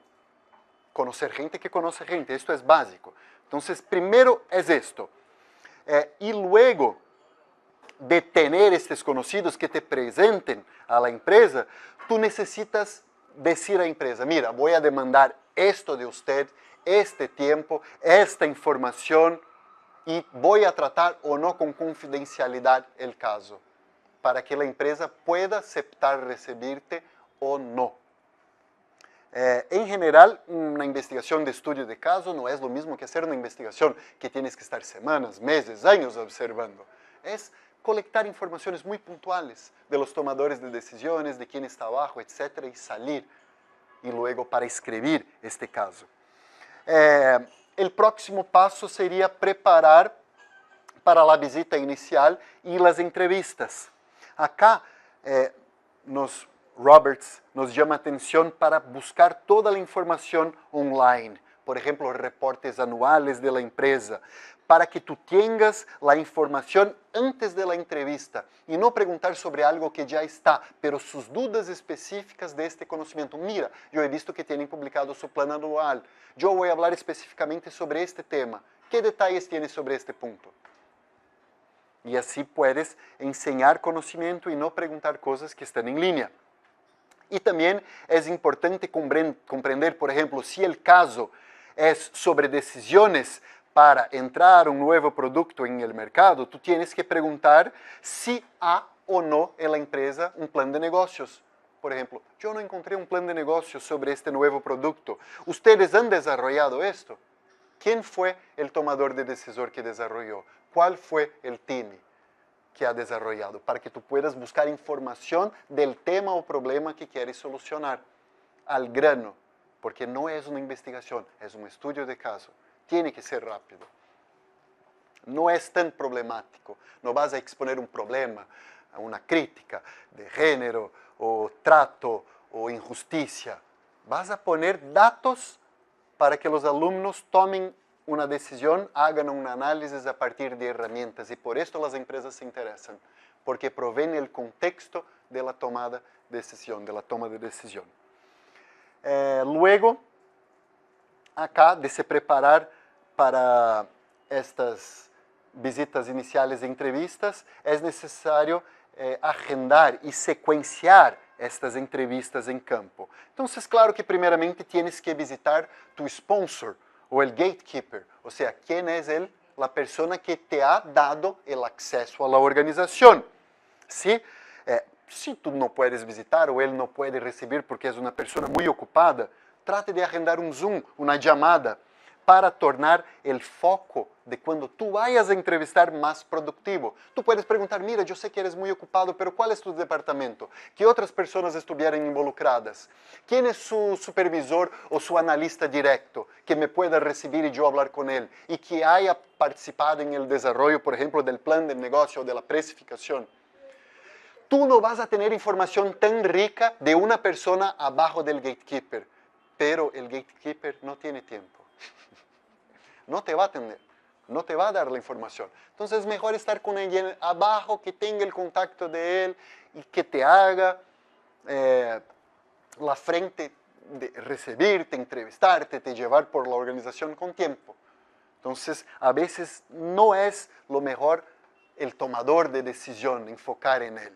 Conocer gente que conoce gente, esto es básico. Entonces, primero es esto. Y luego de tener estos conocidos que te presenten a la empresa, tú necesitas decir a la empresa, mira, voy a demandar esto de usted, este tiempo, esta información, y voy a tratar o no con confidencialidad el caso, para que la empresa pueda aceptar recibirte o no. En general, una investigación de estudio de caso no es lo mismo que hacer una investigación que tienes que estar semanas, meses, años observando. Es colectar informaciones muy puntuales de los tomadores de decisiones, de quién está abajo, etc. y salir, y luego para escribir este caso. El próximo paso sería preparar para la visita inicial y las entrevistas. Acá Roberts nos llama atención para buscar toda la información online, por ejemplo, reportes anuales de la empresa, para que tú tengas la información antes de la entrevista y no preguntar sobre algo que ya está, pero sus dudas específicas de este conocimiento. Mira, yo he visto que tienen publicado su plan anual, yo voy a hablar específicamente sobre este tema. ¿Qué detalles tienes sobre este punto? Y así puedes enseñar conocimiento y no preguntar cosas que están en línea. Y también es importante comprender, por ejemplo, si el caso es sobre decisiones para entrar un nuevo producto en el mercado, tú tienes que preguntar si hay o no en la empresa un plan de negocios. Por ejemplo, yo no encontré un plan de negocios sobre este nuevo producto. ¿Ustedes han desarrollado esto? ¿Quién fue el tomador de decisión que desarrolló? ¿Cuál fue el team que ha desarrollado? Para que tú puedas buscar información del tema o problema que quieres solucionar al grano, porque no es una investigación, es un estudio de caso. Tiene que ser rápido. No es tan problemático. No vas a exponer un problema, una crítica de género, o trato, o injusticia. Vas a poner datos para que los alumnos tomen una decisión, hagan un análisis a partir de herramientas. Y por esto las empresas se interesan, porque proveen el contexto de la toma de decisión. Luego, acá, de se preparar para estas visitas iniciales de entrevistas, es necesario agendar y secuenciar estas entrevistas em campo. Então, claro que primeiramente tienes que visitar tu sponsor ou el gatekeeper, ou seja, quem é ele, a pessoa que te ha dado o acesso à organização. Se tu não puedes visitar ou ele não pode receber porque é uma pessoa muito ocupada, trate de agendar um Zoom, uma chamada, para tornar o foco de quando tu vayas a entrevistar mais produtivo. Tu puedes perguntar, mira, eu sei que eres muito ocupado, pero qual é tu departamento? Que outras pessoas estiveram involucradas? Quem é su supervisor ou su analista direto que me pueda receber e eu falar com ele? E que haya participado em el desarrollo, por exemplo, del plan de negócio ou de la precificação? Tu não vas a ter informação tão rica de uma pessoa abaixo del gatekeeper, pero o gatekeeper não tem tempo. Não te vai atender, não te vai dar a informação. Então é melhor estar com alguém abaixo que tenha o contato de ele e que te haga a frente de recibirte, entrevistarte, te levar por la organização com tempo. Então, a vezes não é lo melhor el tomador de decisão enfocar en él,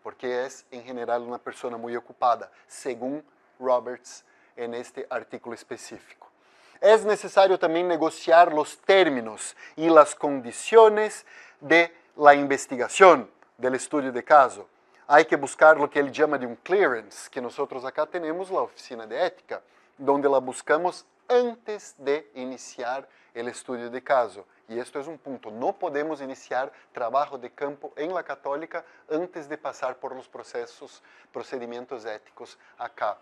porque é, em geral, uma pessoa muito ocupada, segundo Roberts, en este artículo específico. É necessário também negociar os términos e as condições de la investigação, del estudio de caso. Há que buscar o que ele chama de um clearance, que nós acá temos a oficina de ética, onde la buscamos antes de iniciar o estudio de caso. E isto é um ponto, não podemos iniciar trabalho de campo em la Católica antes de passar por os procedimentos éticos acá.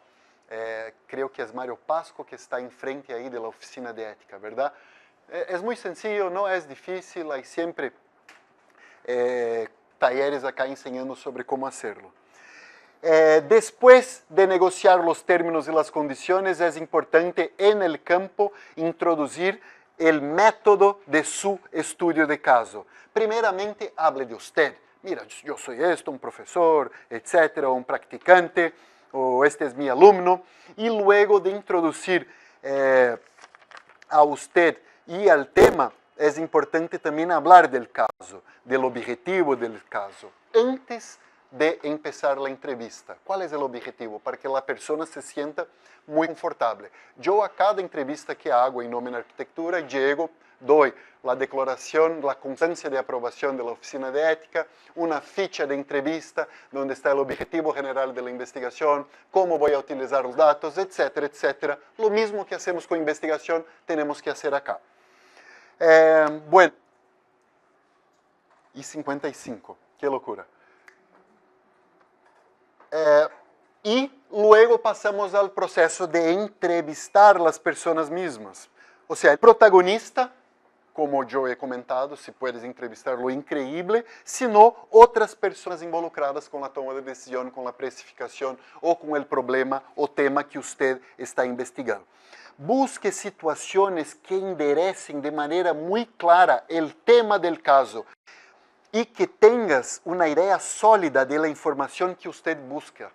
Creio que é Mário Pasco que está em frente aí da oficina de ética, verdade? É muito sencillo, não é difícil, há sempre talleres acá ensinando sobre como hacerlo. Depois de negociar os términos e as condições, é importante en el campo introduzir o método de su estudio de caso. Primeiramente, hable de usted. Mira, eu sou um professor, etc., um practicante, ou este é meu aluno, e luego de introduzir a usted e al tema, é importante também falar del caso, del objetivo del caso, antes de empezar a entrevista. Qual é o objetivo? Para que a pessoa se sienta muito confortável. Eu, a cada entrevista que hago em nome da arquitetura, chego, dou a declaração, a constância de aprovação da oficina de ética, uma ficha de entrevista, onde está o objetivo general da investigação, como vou utilizar os dados, etc., etc. Lo mesmo que hacemos com investigação, temos que fazer acá. Bueno, e 55, que loucura. E luego passamos ao processo de entrevistar as pessoas mesmas. Ou seja, o protagonista, como eu he comentado, se puedes entrevistar-lo, increíble, sino outras pessoas involucradas com a toma de decisão, com a precificação ou com o problema ou tema que você está investigando. Busque situações que enderecem de maneira muito clara o tema do caso e que tenhas uma ideia sólida da informação que você busca.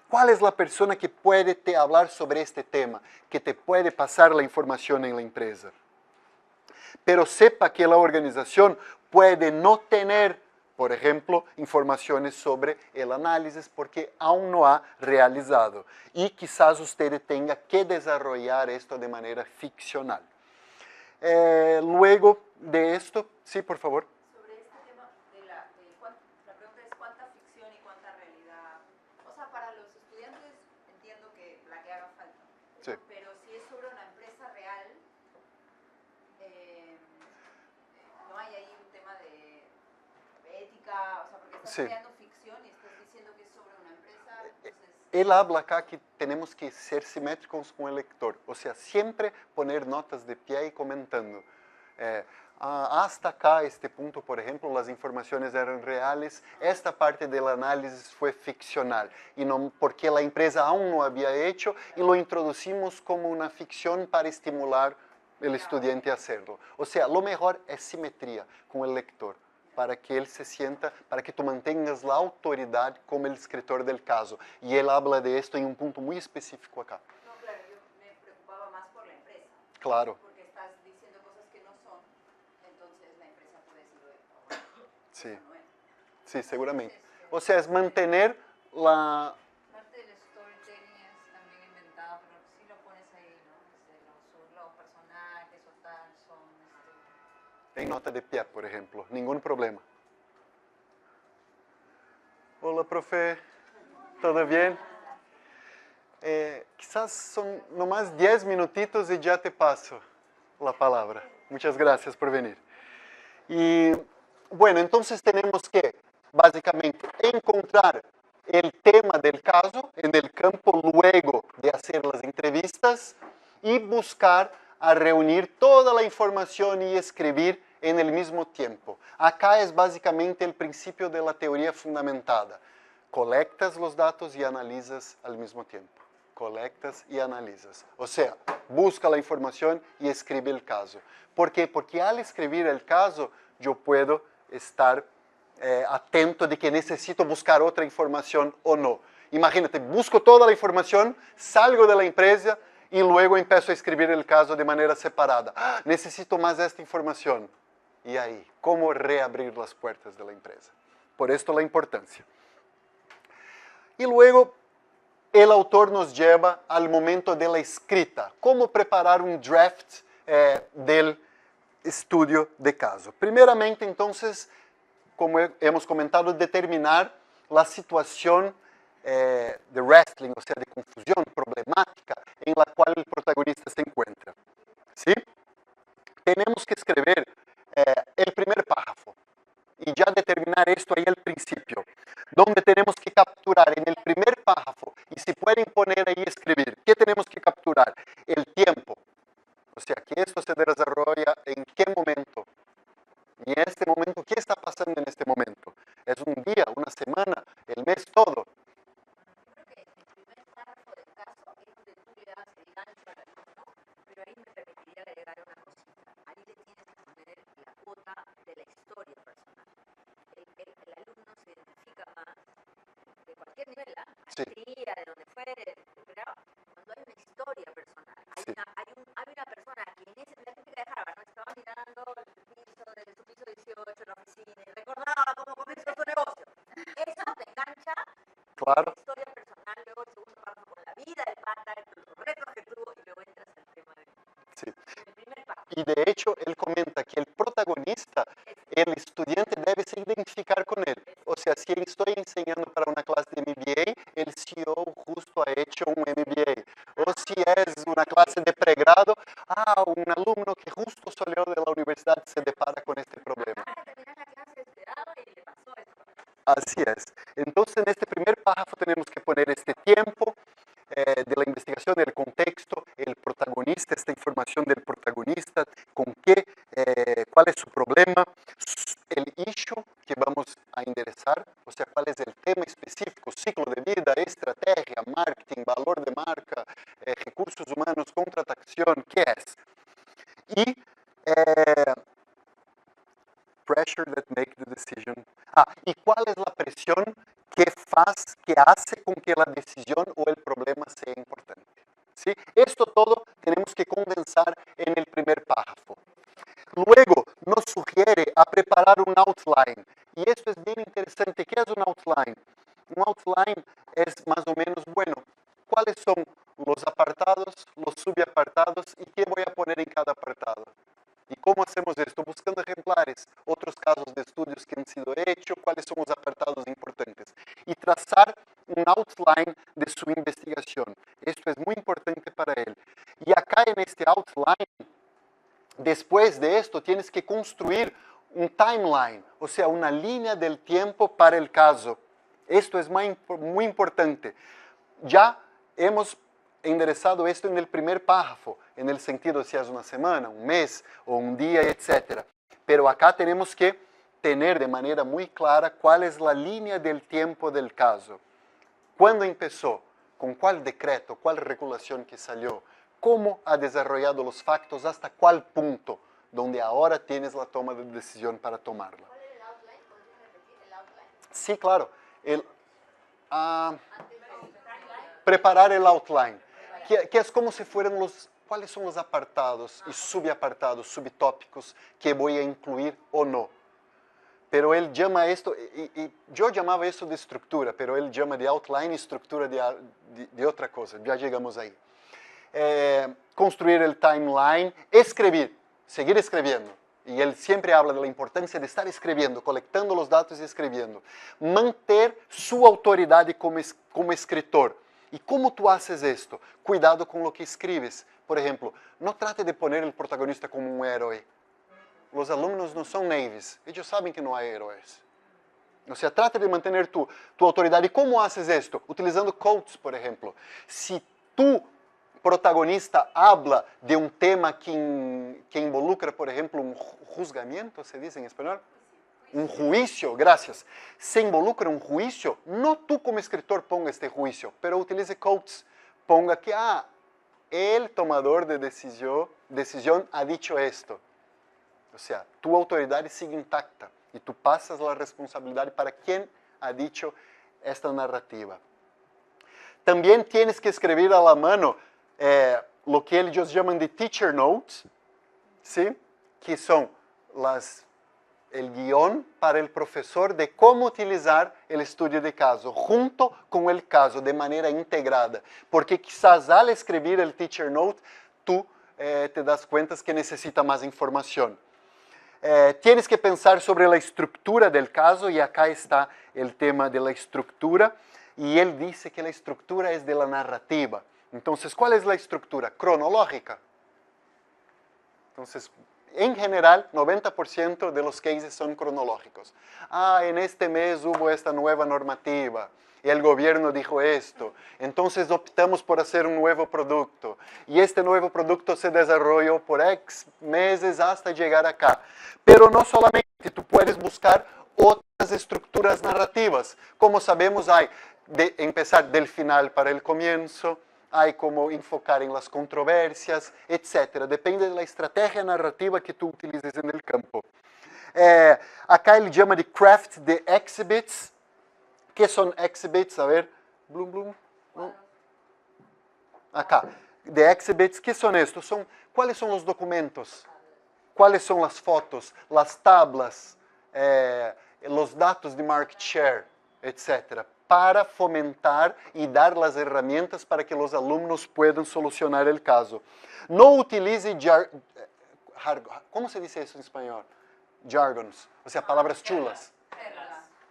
Qual é a pessoa que pode te falar sobre este tema, que te pode passar a informação em la empresa? Pero sepa que a organização pode não ter, por exemplo, informações sobre o análise porque aún não ha realizado. E quizás você tenha que desenvolver isto de maneira ficcional. Luego de esto, sí, por favor. Sobre este tema la pregunta es cuánta ficción y cuánta realidad. O sea, para los estudiantes entiendo que la que haga falta. Sí. Pero si es sobre una empresa real, no hay ahí un tema de ética, o sea, porque estás creando ficción y estás diciendo que es sobre una empresa, entonces... Él habla acá que tenemos que ser simétricos con el lector, o sea, siempre poner notas de pie y comentando. Hasta acá, este punto, por ejemplo, las informaciones eran reales, esta parte del análisis fue ficcional, y no, porque la empresa aún no había hecho, y lo introducimos como una ficción para estimular el estudiante a hacerlo. O sea, lo mejor es simetría con el lector, para que él se sienta, para que tú mantengas la autoridad como el escritor del caso. Y él habla de esto en un punto muy específico acá. No, claro, yo me preocupaba más por la empresa. Claro. Porque estás diciendo cosas que no son, entonces la empresa puede decir, bueno, Sí, no es. sí, seguramente. O sea, es mantener la en nota de pie, por ejemplo, ningún problema. Hola, profe, ¿todo bien? Quizás son nomás 10 minutitos y ya te paso la palabra. Muchas gracias por venir. Y bueno, entonces tenemos que básicamente encontrar el tema del caso en el campo luego de hacer las entrevistas y buscar a reunir toda la información y escribir en el mismo tiempo. Acá es básicamente el principio de la teoría fundamentada. Colectas los datos y analizas al mismo tiempo. Colectas y analizas. O sea, busca la información y escribe el caso. ¿Por qué? Porque al escribir el caso, yo puedo estar atento de que necesito buscar otra información o no. Imagínate, busco toda la información, salgo de la empresa y luego empiezo a escribir el caso de manera separada. ¡Ah! Necesito más esta información. Y ahí, ¿cómo reabrir las puertas de la empresa? Por esto la importancia. Y luego, el autor nos lleva al momento de la escrita. ¿Cómo preparar un draft del estudio de caso? Primeramente, entonces, como hemos comentado, determinar la situación de wrestling, o sea, de confusión, problemática, en la cual el protagonista se encuentra. ¿Sí? Tenemos que escribir el primer párrafo y ya determinar esto ahí al principio, donde tenemos que capturar en el primer párrafo, y si pueden poner ahí escribir, ¿qué tenemos que capturar? El tiempo, o sea, que esto se desarrolla en qué momento, y en este momento, ¿qué está pasando en este momento? ¿Es un día, una semana, el mes, todo? Creo que el primer párrafo del caso es donde tú le das el gancho al alumno, pero ahí me permitiría agregar una cosita. Ahí le tienes que poner la cuota de la historia personal. El alumno se identifica más de cualquier nivel, Sí. maestría, de donde fuere, pero cuando hay una historia personal, Sí. hay una persona que en ese, la típica de Harvard, ¿no? Estaba mirando el piso de su piso 18 en la oficina y recordaba cómo comenzó su negocio. Eso te engancha. Claro. La historia personal, luego el segundo párrafo con la vida del pata, los retos que tuvo, y luego entras al tema del Sí. primer párrafo. Y de hecho, él comenta que el protagonista, el estudiante debe se identificar con él. O sea, si estoy enseñando para una clase de MBA, el CEO justo ha hecho un MBA. O si es una clase de pregrado, un alumno que justo salió de la universidad se depara con este problema. Terminar la clase esperaba y le pasó eso. Así es. Entonces, en este primer párrafo tenemos que poner este tiempo de la investigación, el contexto, el protagonista, esta información del protagonista, con qué, cuál es su problema, el issue que vamos a enderezar, o sea, cuál es el tema específico, ciclo de vida, estrategia, marketing, valor de marca, recursos humanos, contratación, ¿qué es? Y pressure that make the decision. ¿Y cuál es la presión que hace con que la decisión o el problema sea importante? ¿Sí? Esto todo tenemos que condensar en el primer párrafo. Luego nos sugiere a preparar un outline. Y esto es bien interesante. ¿Qué es un outline? Un outline es más o menos, bueno, ¿cuáles son los apartados, los subapartados y qué voy a poner en cada apartado? ¿Y cómo hacemos esto? Buscando ejemplares, otros casos de estudios que han sido hechos, cuáles son los apartados importantes. Y trazar un outline de su investigación. Esto es muy importante para él. Y acá en este outline, después de esto, tienes que construir un timeline, o sea, una línea del tiempo para el caso. Esto es muy importante. Ya hemos enderezado esto en el primer párrafo, en el sentido de si es una semana, un mes o un día, etc. Pero acá tenemos que tener de manera muy clara cuál es la línea del tiempo del caso. ¿Cuándo empezó? ¿Con cuál decreto? ¿Cuál regulación que salió? ¿Cómo ha desarrollado los factos? ¿Hasta cuál punto? Donde ahora tienes la toma de decisión para tomarla. ¿Cuál era el outline? ¿Podrías repetir el outline? Sí, claro. Preparar el outline, que es como si fueran cuáles son los apartados y subapartados, subtópicos que voy a incluir o no. Pero él llama esto, y yo llamaba esto de estructura, pero él llama de outline y estructura de otra cosa, ya llegamos ahí. Construir el timeline, escribir, seguir escribiendo. Y él siempre habla de la importancia de estar escribiendo, colectando los datos y escribiendo. Manter su autoridad como escritor. ¿Y cómo tú haces esto? Cuidado con lo que escribes. Por ejemplo, no trate de poner el protagonista como un héroe. Los alumnos no son navies, ellos saben que no hay héroes. O sea, trate de mantener tu autoridad. ¿Y cómo haces esto? Utilizando quotes, por ejemplo. Si tu protagonista habla de un tema que involucra, por ejemplo, un juzgamiento, ¿se dice en español? Un juicio, gracias. Se involucra un juicio, no tú como escritor ponga este juicio, pero utilice quotes. Ponga que, el tomador de decisión ha dicho esto. O sea, tu autoridad sigue intacta y tú pasas la responsabilidad para quien ha dicho esta narrativa. También tienes que escribir a la mano lo que ellos llaman de teacher notes, ¿sí? Que son el guión para el profesor de cómo utilizar el estudio de caso, junto con el caso, de manera integrada. Porque quizás al escribir el teacher note, tú te das cuenta que necesita más información. Tienes que pensar sobre la estructura del caso, y acá está el tema de la estructura, y él dice que la estructura es de la narrativa. Entonces, ¿cuál es la estructura? Cronológica. Entonces, en general, 90% de los cases son cronológicos. En este mes hubo esta nueva normativa, el gobierno dijo esto, entonces optamos por hacer un nuevo producto, y este nuevo producto se desarrolló por X meses hasta llegar acá. Pero no solamente, tú puedes buscar otras estructuras narrativas. Como sabemos, hay de empezar del final para el comienzo, hay como enfocar en las controversias, etc. Depende de la estrategia narrativa que tú utilices en el campo. Acá él llama de craft de exhibits. ¿Qué son exhibits? A ver, blum, blum. ¿No? Acá, de exhibits, ¿qué son estos? ¿Cuáles son los documentos? ¿Cuáles son las fotos, las tablas, los datos de market share, etcétera? Para fomentar y dar las herramientas para que los alumnos puedan solucionar el caso. No utilice ¿cómo se dice eso en español? Jargons, o sea, palabras chulas.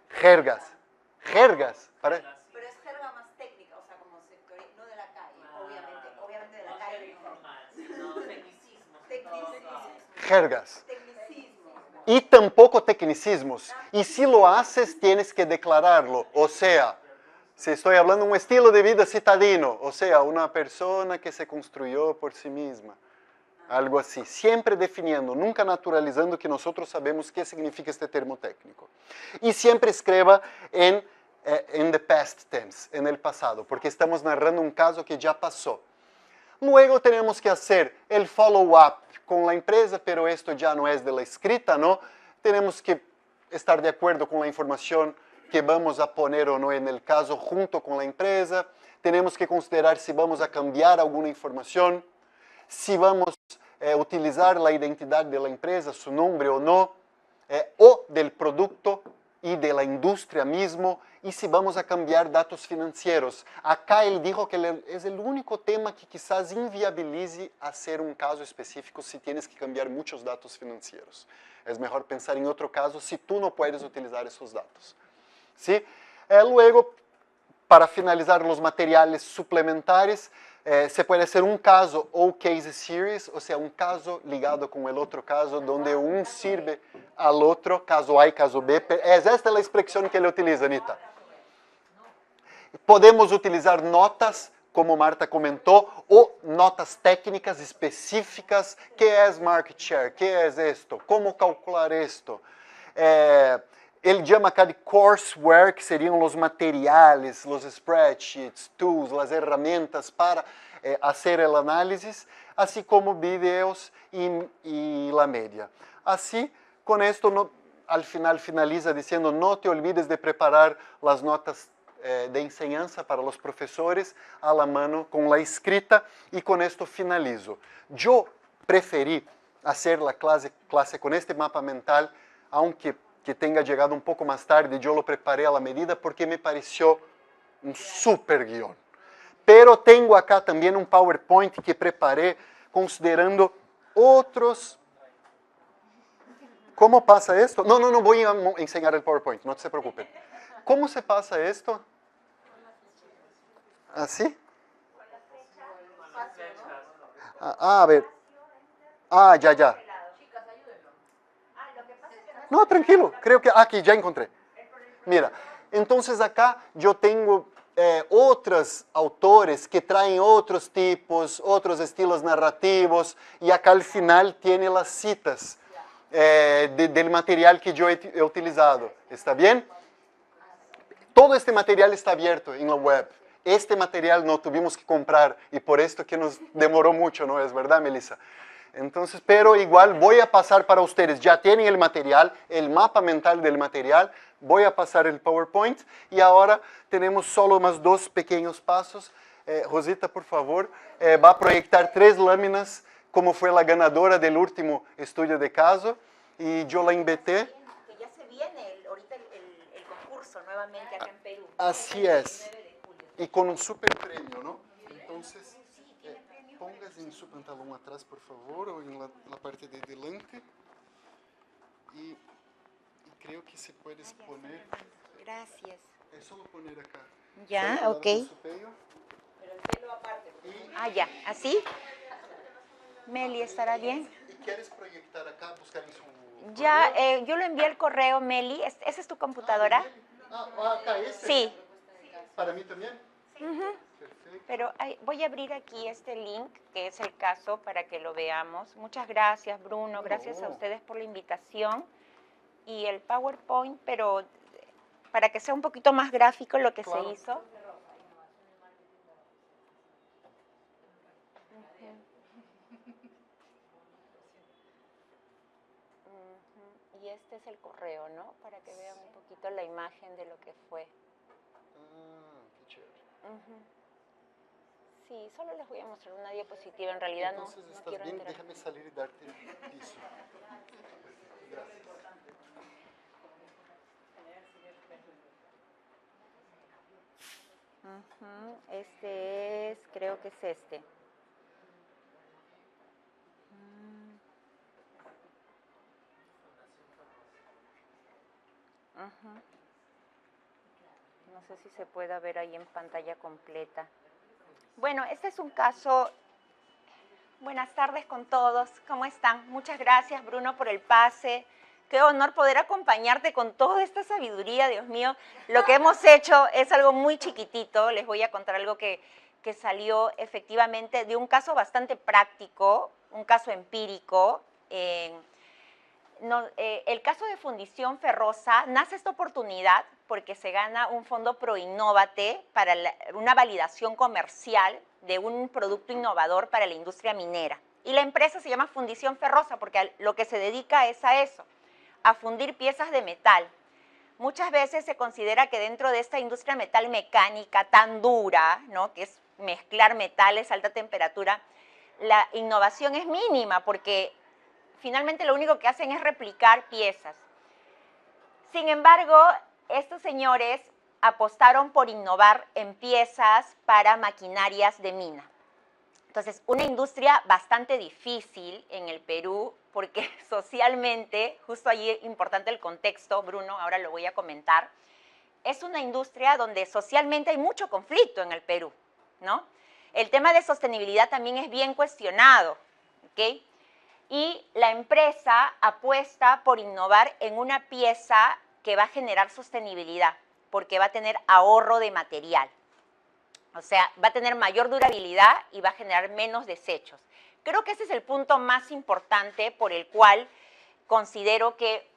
Jergas. Jergas. Pero es jerga más técnica, o sea, como sector, no de la calle, obviamente de la calle. No, tecnicismos. Jergas. Y tampoco tecnicismos. Y si lo haces, tienes que declararlo. O sea, si estoy hablando de un estilo de vida citadino, o sea, una persona que se construyó por sí misma. Algo así. Siempre definiendo, nunca naturalizando que nosotros sabemos qué significa este termo técnico. Y siempre escriba en the past tense, en el pasado, porque estamos narrando un caso que ya pasó. Luego tenemos que hacer el follow-up con la empresa, pero esto ya no es de la escrita, ¿no? Tenemos que estar de acuerdo con la información que vamos a poner o no en el caso junto con la empresa. Tenemos que considerar si vamos a cambiar alguna información, si vamos a utilizar la identidad de la empresa, su nombre o no, o del producto y de la industria mismo, y si vamos a cambiar datos financieros. Acá él dijo que es el único tema que quizás inviabilice hacer un caso específico si tienes que cambiar muchos datos financieros. Es mejor pensar en otro caso si tú no puedes utilizar esos datos. ¿Sí? Luego, para finalizar los materiales suplementares, se puede hacer un caso o case series, o sea, un caso ligado con el otro caso, donde un sirve al otro, caso A y caso B. Esta es la expresión que él utiliza, Anita. Podemos utilizar notas, como Marta comentó, o notas técnicas específicas. ¿Qué es market share? ¿Qué es esto? ¿Cómo calcular esto? Él llama acá de courseware, que serían los materiales, los spreadsheets, tools, las herramientas para hacer el análisis, así como videos y la media. Así, con esto, al final finaliza diciendo, no te olvides de preparar las notas de enseñanza para los profesores a la mano con la escrita, y con esto finalizo. Yo preferí hacer la clase con este mapa mental, aunque que tenga llegado un poco más tarde, yo lo preparé a la medida porque me pareció un super guión. Pero tengo acá también un PowerPoint que preparé considerando otros ¿Cómo pasa esto? No, no, no voy a enseñar el PowerPoint, no se preocupen. ¿Cómo se pasa esto? ¿Así? A ver. Ah, ya, ya. No, tranquilo, creo que aquí ya encontré. Mira, entonces acá yo tengo otros autores que traen otros tipos, otros estilos narrativos, y acá al final tiene las citas del material que yo he utilizado. ¿Está bien? Todo este material está abierto en la web. Este material no tuvimos que comprar y por esto que nos demoró mucho, ¿no es verdad, Melissa? Entonces, pero igual voy a pasar para ustedes. Ya tienen el material, el mapa mental del material. Voy a pasar el PowerPoint y ahora tenemos solo más 2 pequeños pasos. Rosita, por favor, va a proyectar 3 láminas como fue la ganadora del último estudio de caso y yo la invité. Que ya se viene ahorita el concurso nuevamente acá en Perú. Así es. Y con un super premio, ¿no? Entonces, pongas en su pantalón atrás, por favor, o en la parte de delante. Y creo que se puedes poner. Gracias. Es solo poner acá. Ya, solo ok. Pero el pelo aparte. Ya, ¿así? Meli, ¿estará bien? ¿Y quieres proyectar acá, buscar en su Ya, correo? yo lo envié al correo, Meli. ¿Esa es tu computadora? Acá, este. Sí. ¿Para mí también? Perfecto. Pero voy a abrir aquí este link, que es el caso, para que lo veamos. Muchas gracias, Bruno. Gracias a ustedes por la invitación. Y el PowerPoint, pero para que sea un poquito más gráfico lo que se hizo. Y este es el correo, ¿no? Para que vean un poquito la imagen de lo que fue. Qué chévere. Sí, solo les voy a mostrar una diapositiva, en realidad Entonces, no ¿estás quiero bien? entrar. Déjame salir y darte piso. Gracias. Este es, creo que es este. No sé si se puede ver ahí en pantalla completa. Bueno, este es un caso. Buenas tardes con todos. ¿Cómo están? Muchas gracias, Bruno, por el pase. Qué honor poder acompañarte con toda esta sabiduría, Dios mío. Lo que hemos hecho es algo muy chiquitito. Les voy a contar algo que salió efectivamente de un caso bastante práctico, un caso empírico. El caso de Fundición Ferrosa, nace esta oportunidad porque se gana un fondo ProInnovate para una validación comercial de un producto innovador para la industria minera. Y la empresa se llama Fundición Ferrosa porque lo que se dedica es a eso, a fundir piezas de metal. Muchas veces se considera que dentro de esta industria metal mecánica tan dura, ¿no?, que es mezclar metales a alta temperatura, la innovación es mínima porque finalmente lo único que hacen es replicar piezas. Sin embargo, estos señores apostaron por innovar en piezas para maquinarias de mina. Entonces, una industria bastante difícil en el Perú, porque socialmente, justo allí es importante el contexto, Bruno, ahora lo voy a comentar, es una industria donde socialmente hay mucho conflicto en el Perú, ¿no? El tema de sostenibilidad también es bien cuestionado, ¿ok? Y la empresa apuesta por innovar en una pieza que va a generar sostenibilidad, porque va a tener ahorro de material. O sea, va a tener mayor durabilidad y va a generar menos desechos. Creo que ese es el punto más importante por el cual considero que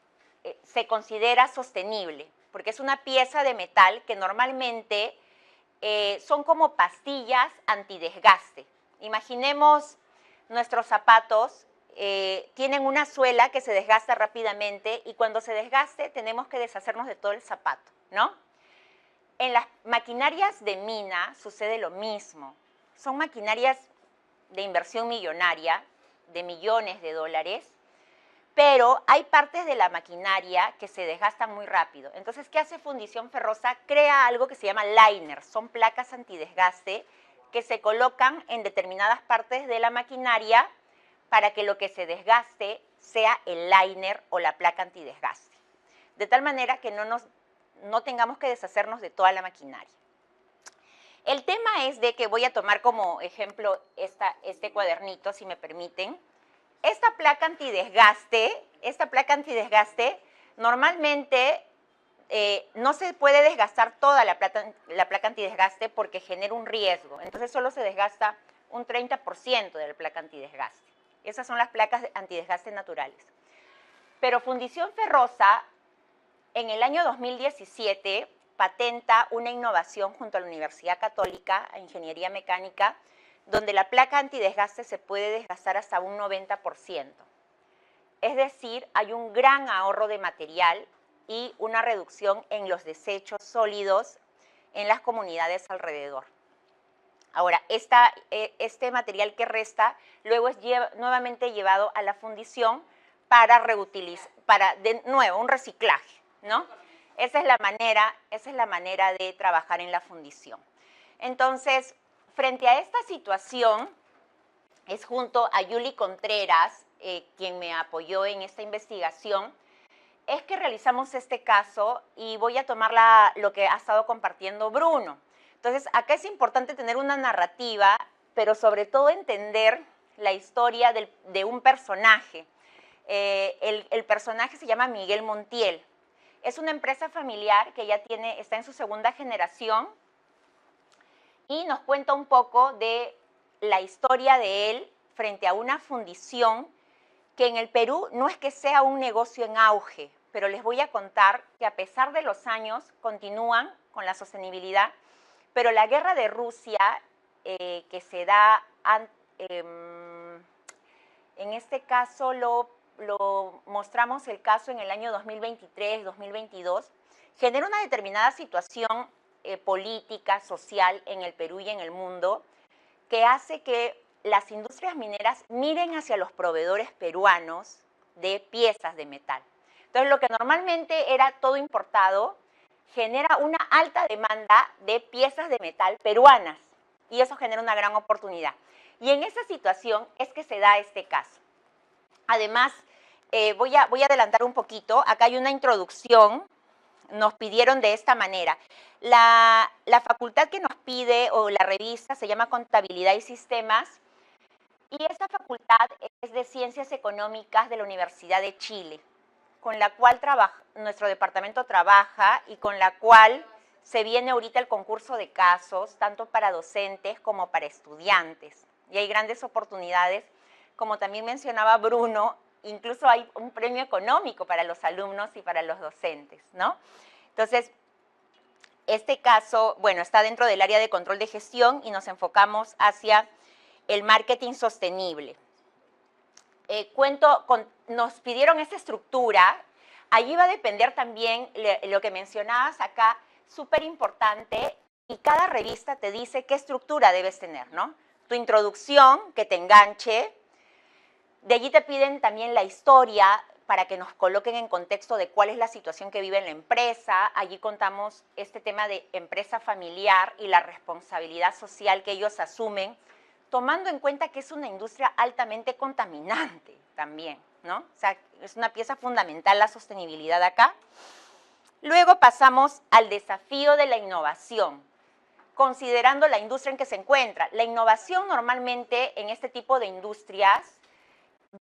se considera sostenible, porque es una pieza de metal que normalmente son como pastillas antidesgaste. Imaginemos nuestros zapatos, tienen una suela que se desgasta rápidamente y cuando se desgaste tenemos que deshacernos de todo el zapato, ¿no? En las maquinarias de mina sucede lo mismo. Son maquinarias de inversión millonaria, de millones de dólares, pero hay partes de la maquinaria que se desgastan muy rápido. Entonces, ¿qué hace Fundición Ferrosa? Crea algo que se llama liners, son placas antidesgaste que se colocan en determinadas partes de la maquinaria para que lo que se desgaste sea el liner o la placa antidesgaste, de tal manera que no tengamos que deshacernos de toda la maquinaria. El tema es de que voy a tomar como ejemplo este cuadernito, si me permiten. Esta placa antidesgaste normalmente no se puede desgastar toda la placa antidesgaste porque genera un riesgo. Entonces solo se desgasta un 30% de la placa antidesgaste. Esas son las placas antidesgaste naturales. Pero Fundición Ferrosa, en el año 2017, patenta una innovación junto a la Universidad Católica, a Ingeniería Mecánica, donde la placa antidesgaste se puede desgastar hasta un 90%. Es decir, hay un gran ahorro de material y una reducción en los desechos sólidos en las comunidades alrededor. Ahora, este material que resta luego es nuevamente llevado a la fundición para reutilizar, de nuevo, un reciclaje, ¿no? Esa es la manera de trabajar en la fundición. Entonces, frente a esta situación, es junto a Yuli Contreras, quien me apoyó en esta investigación, es que realizamos este caso y voy a tomar lo que ha estado compartiendo Bruno. Entonces, acá es importante tener una narrativa, pero sobre todo entender la historia de un personaje. El personaje se llama Miguel Montiel. Es una empresa familiar que ya está en su segunda generación y nos cuenta un poco de la historia de él frente a una fundición que en el Perú no es que sea un negocio en auge, pero les voy a contar que a pesar de los años continúan con la sostenibilidad, pero la guerra de Rusia que se da, en este caso lo mostramos el caso en el año 2023, 2022, genera una determinada situación política, social en el Perú y en el mundo que hace que las industrias mineras miren hacia los proveedores peruanos de piezas de metal. Entonces, lo que normalmente era todo importado, genera una alta demanda de piezas de metal peruanas y eso genera una gran oportunidad. Y en esa situación es que se da este caso. Además, voy a adelantar un poquito. Acá hay una introducción. Nos pidieron de esta manera. La facultad que nos pide, o la revista, se llama Contabilidad y Sistemas, y esta facultad es de Ciencias Económicas de la Universidad de Chile, con la cual nuestro departamento trabaja y con la cual se viene ahorita el concurso de casos, tanto para docentes como para estudiantes. Y hay grandes oportunidades, como también mencionaba Bruno, incluso hay un premio económico para los alumnos y para los docentes, ¿no? Entonces, este caso, bueno, está dentro del área de control de gestión y nos enfocamos hacia el marketing sostenible. Nos pidieron esta estructura, allí va a depender también lo que mencionabas acá, súper importante, y cada revista te dice qué estructura debes tener, ¿no? Tu introducción, que te enganche, de allí te piden también la historia para que nos coloquen en contexto de cuál es la situación que vive la empresa. Allí contamos este tema de empresa familiar y la responsabilidad social que ellos asumen, tomando en cuenta que es una industria altamente contaminante también, ¿no? O sea, es una pieza fundamental la sostenibilidad acá. Luego pasamos al desafío de la innovación, considerando la industria en que se encuentra. La innovación normalmente en este tipo de industrias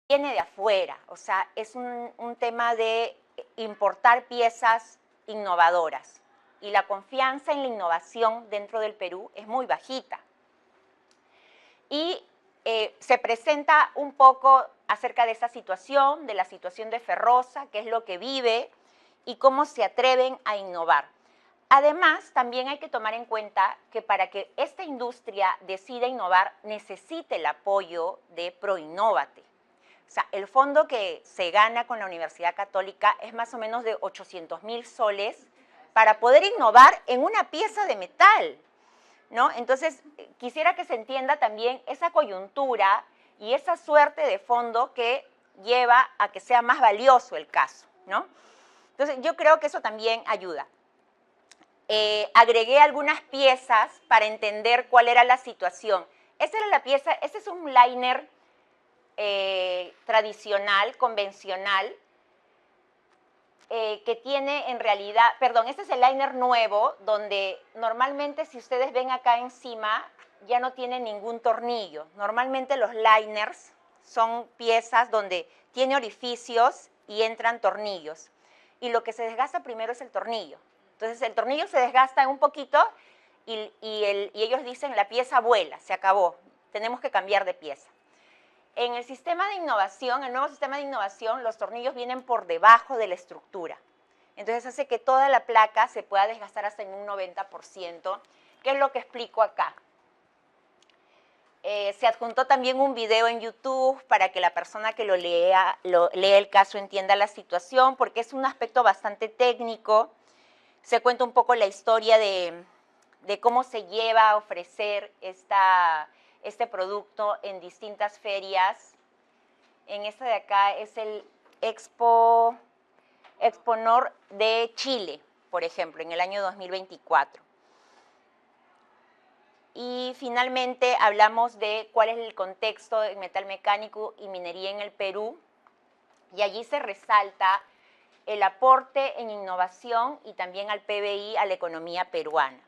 viene de afuera, o sea, es un tema de importar piezas innovadoras y la confianza en la innovación dentro del Perú es muy bajita. Y se presenta un poco acerca de esta situación, de la situación de Ferrosa, qué es lo que vive y cómo se atreven a innovar. Además, también hay que tomar en cuenta que para que esta industria decida innovar, necesita el apoyo de Proinnovate. O sea, el fondo que se gana con la Universidad Católica es más o menos de 800.000 soles para poder innovar en una pieza de metal, ¿no? Entonces, quisiera que se entienda también esa coyuntura y esa suerte de fondo que lleva a que sea más valioso el caso, ¿no? Entonces, yo creo que eso también ayuda. Agregué algunas piezas para entender cuál era la situación. Esta era la pieza, este es un liner tradicional, convencional, que tiene en realidad, perdón, este es el liner nuevo, donde normalmente si ustedes ven acá encima, ya no tiene ningún tornillo. Normalmente los liners son piezas donde tiene orificios y entran tornillos. Y lo que se desgasta primero es el tornillo. Entonces el tornillo se desgasta un poquito y ellos dicen la pieza vuela, se acabó, tenemos que cambiar de pieza. En el sistema de innovación, el nuevo sistema de innovación, los tornillos vienen por debajo de la estructura. Entonces hace que toda la placa se pueda desgastar hasta en un 90%, que es lo que explico acá. Se adjuntó también un video en YouTube para que la persona que lo lea el caso entienda la situación, porque es un aspecto bastante técnico. Se cuenta un poco la historia de cómo se lleva a ofrecer este producto en distintas ferias. En esta de acá es el Exponor de Chile, por ejemplo, en el año 2024. Y finalmente hablamos de cuál es el contexto en metal mecánico y minería en el Perú. Y allí se resalta el aporte en innovación y también al PBI, a la economía peruana.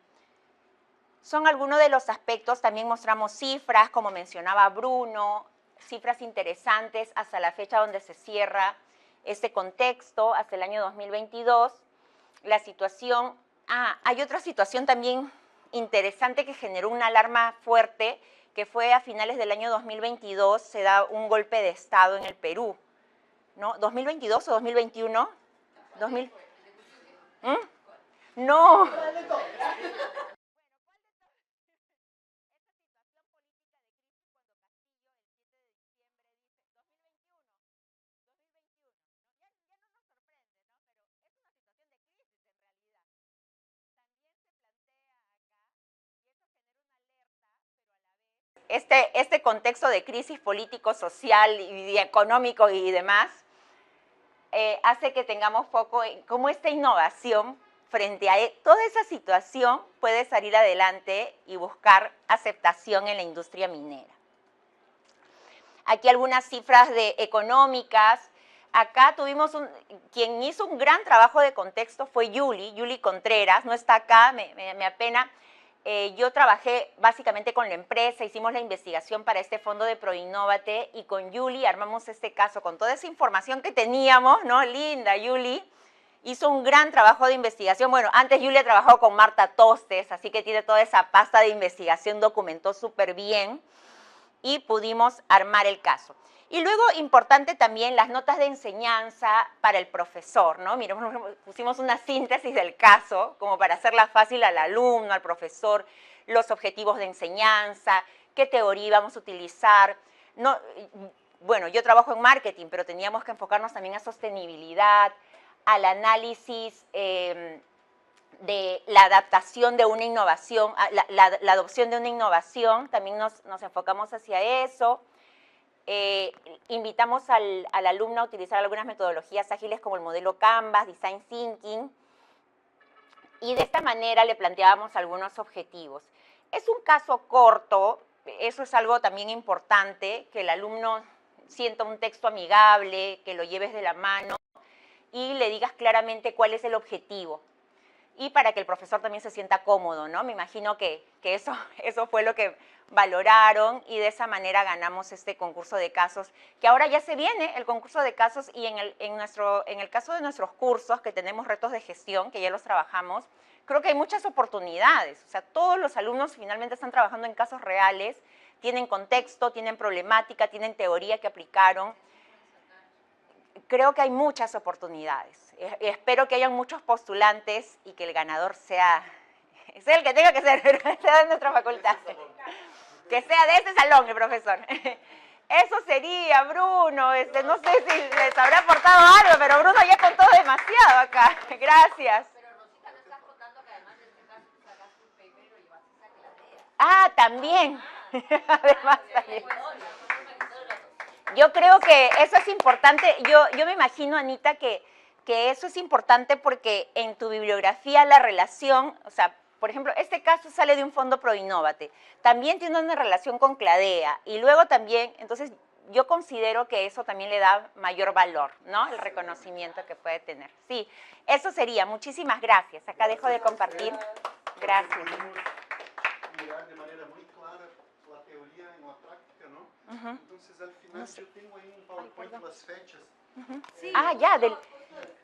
Son algunos de los aspectos, también mostramos cifras, como mencionaba Bruno, cifras interesantes hasta la fecha donde se cierra este contexto, hasta el año 2022. La situación, hay otra situación también interesante que generó una alarma fuerte, que fue a finales del año 2022, se da un golpe de Estado en el Perú, ¿no? ¿2022 o 2021? No. Este contexto de crisis político, social y económico y demás, hace que tengamos foco en cómo esta innovación frente a toda esa situación puede salir adelante y buscar aceptación en la industria minera. Aquí algunas cifras económicas. Acá tuvimos quien hizo un gran trabajo de contexto fue Yuli Contreras, no está acá, me apena. Yo trabajé básicamente con la empresa, hicimos la investigación para este fondo de ProInnovate y con Yuli armamos este caso con toda esa información que teníamos, ¿no? Linda, Yuli hizo un gran trabajo de investigación. Bueno, antes Yuli trabajó con Marta Tostes, así que tiene toda esa pasta de investigación, documentó súper bien y pudimos armar el caso. Y luego, importante también, las notas de enseñanza para el profesor, ¿no? Mira, pusimos una síntesis del caso, como para hacerla fácil al alumno, al profesor, los objetivos de enseñanza, qué teoría íbamos a utilizar. No, bueno, yo trabajo en marketing, pero teníamos que enfocarnos también a sostenibilidad, al análisis de la adaptación de una innovación, la adopción de una innovación, también nos enfocamos hacia eso. Invitamos al alumno a utilizar algunas metodologías ágiles como el modelo Canvas, Design Thinking, y de esta manera le planteábamos algunos objetivos. Es un caso corto, eso es algo también importante, que el alumno sienta un texto amigable, que lo lleves de la mano y le digas claramente cuál es el objetivo. Y para que el profesor también se sienta cómodo, ¿no? Me imagino que eso fue lo que valoraron y de esa manera ganamos este concurso de casos, que ahora ya se viene el concurso de casos y en el caso de nuestros cursos, que tenemos retos de gestión, que ya los trabajamos, creo que hay muchas oportunidades. O sea, todos los alumnos finalmente están trabajando en casos reales, tienen contexto, tienen problemática, tienen teoría que aplicaron. Creo que hay muchas oportunidades. Espero que hayan muchos postulantes y que el ganador sea el que tenga que ser, pero que sea de nuestra facultad. Que sea de este salón el profesor. Eso sería, Bruno. No sé si les habrá aportado algo, pero Bruno ya contó demasiado acá. Gracias. Pero Rosita, no estás contando que además de este caso tú sacaste un paper y lo llevaste a Cladea. También. Además, también. Yo creo que eso es importante. Yo me imagino, Anita, que eso es importante porque en tu bibliografía la relación, o sea, por ejemplo, este caso sale de un fondo ProInnovate, también tiene una relación con Cladea y luego también, entonces yo considero que eso también le da mayor valor, ¿no? El reconocimiento que puede tener. Sí, eso sería. Muchísimas gracias. Acá dejo de compartir. Gracias. Mirar de manera muy clara la teoría en la práctica, ¿no? Entonces, al final yo tengo ahí un PowerPoint de las fechas. Sí, ya, del...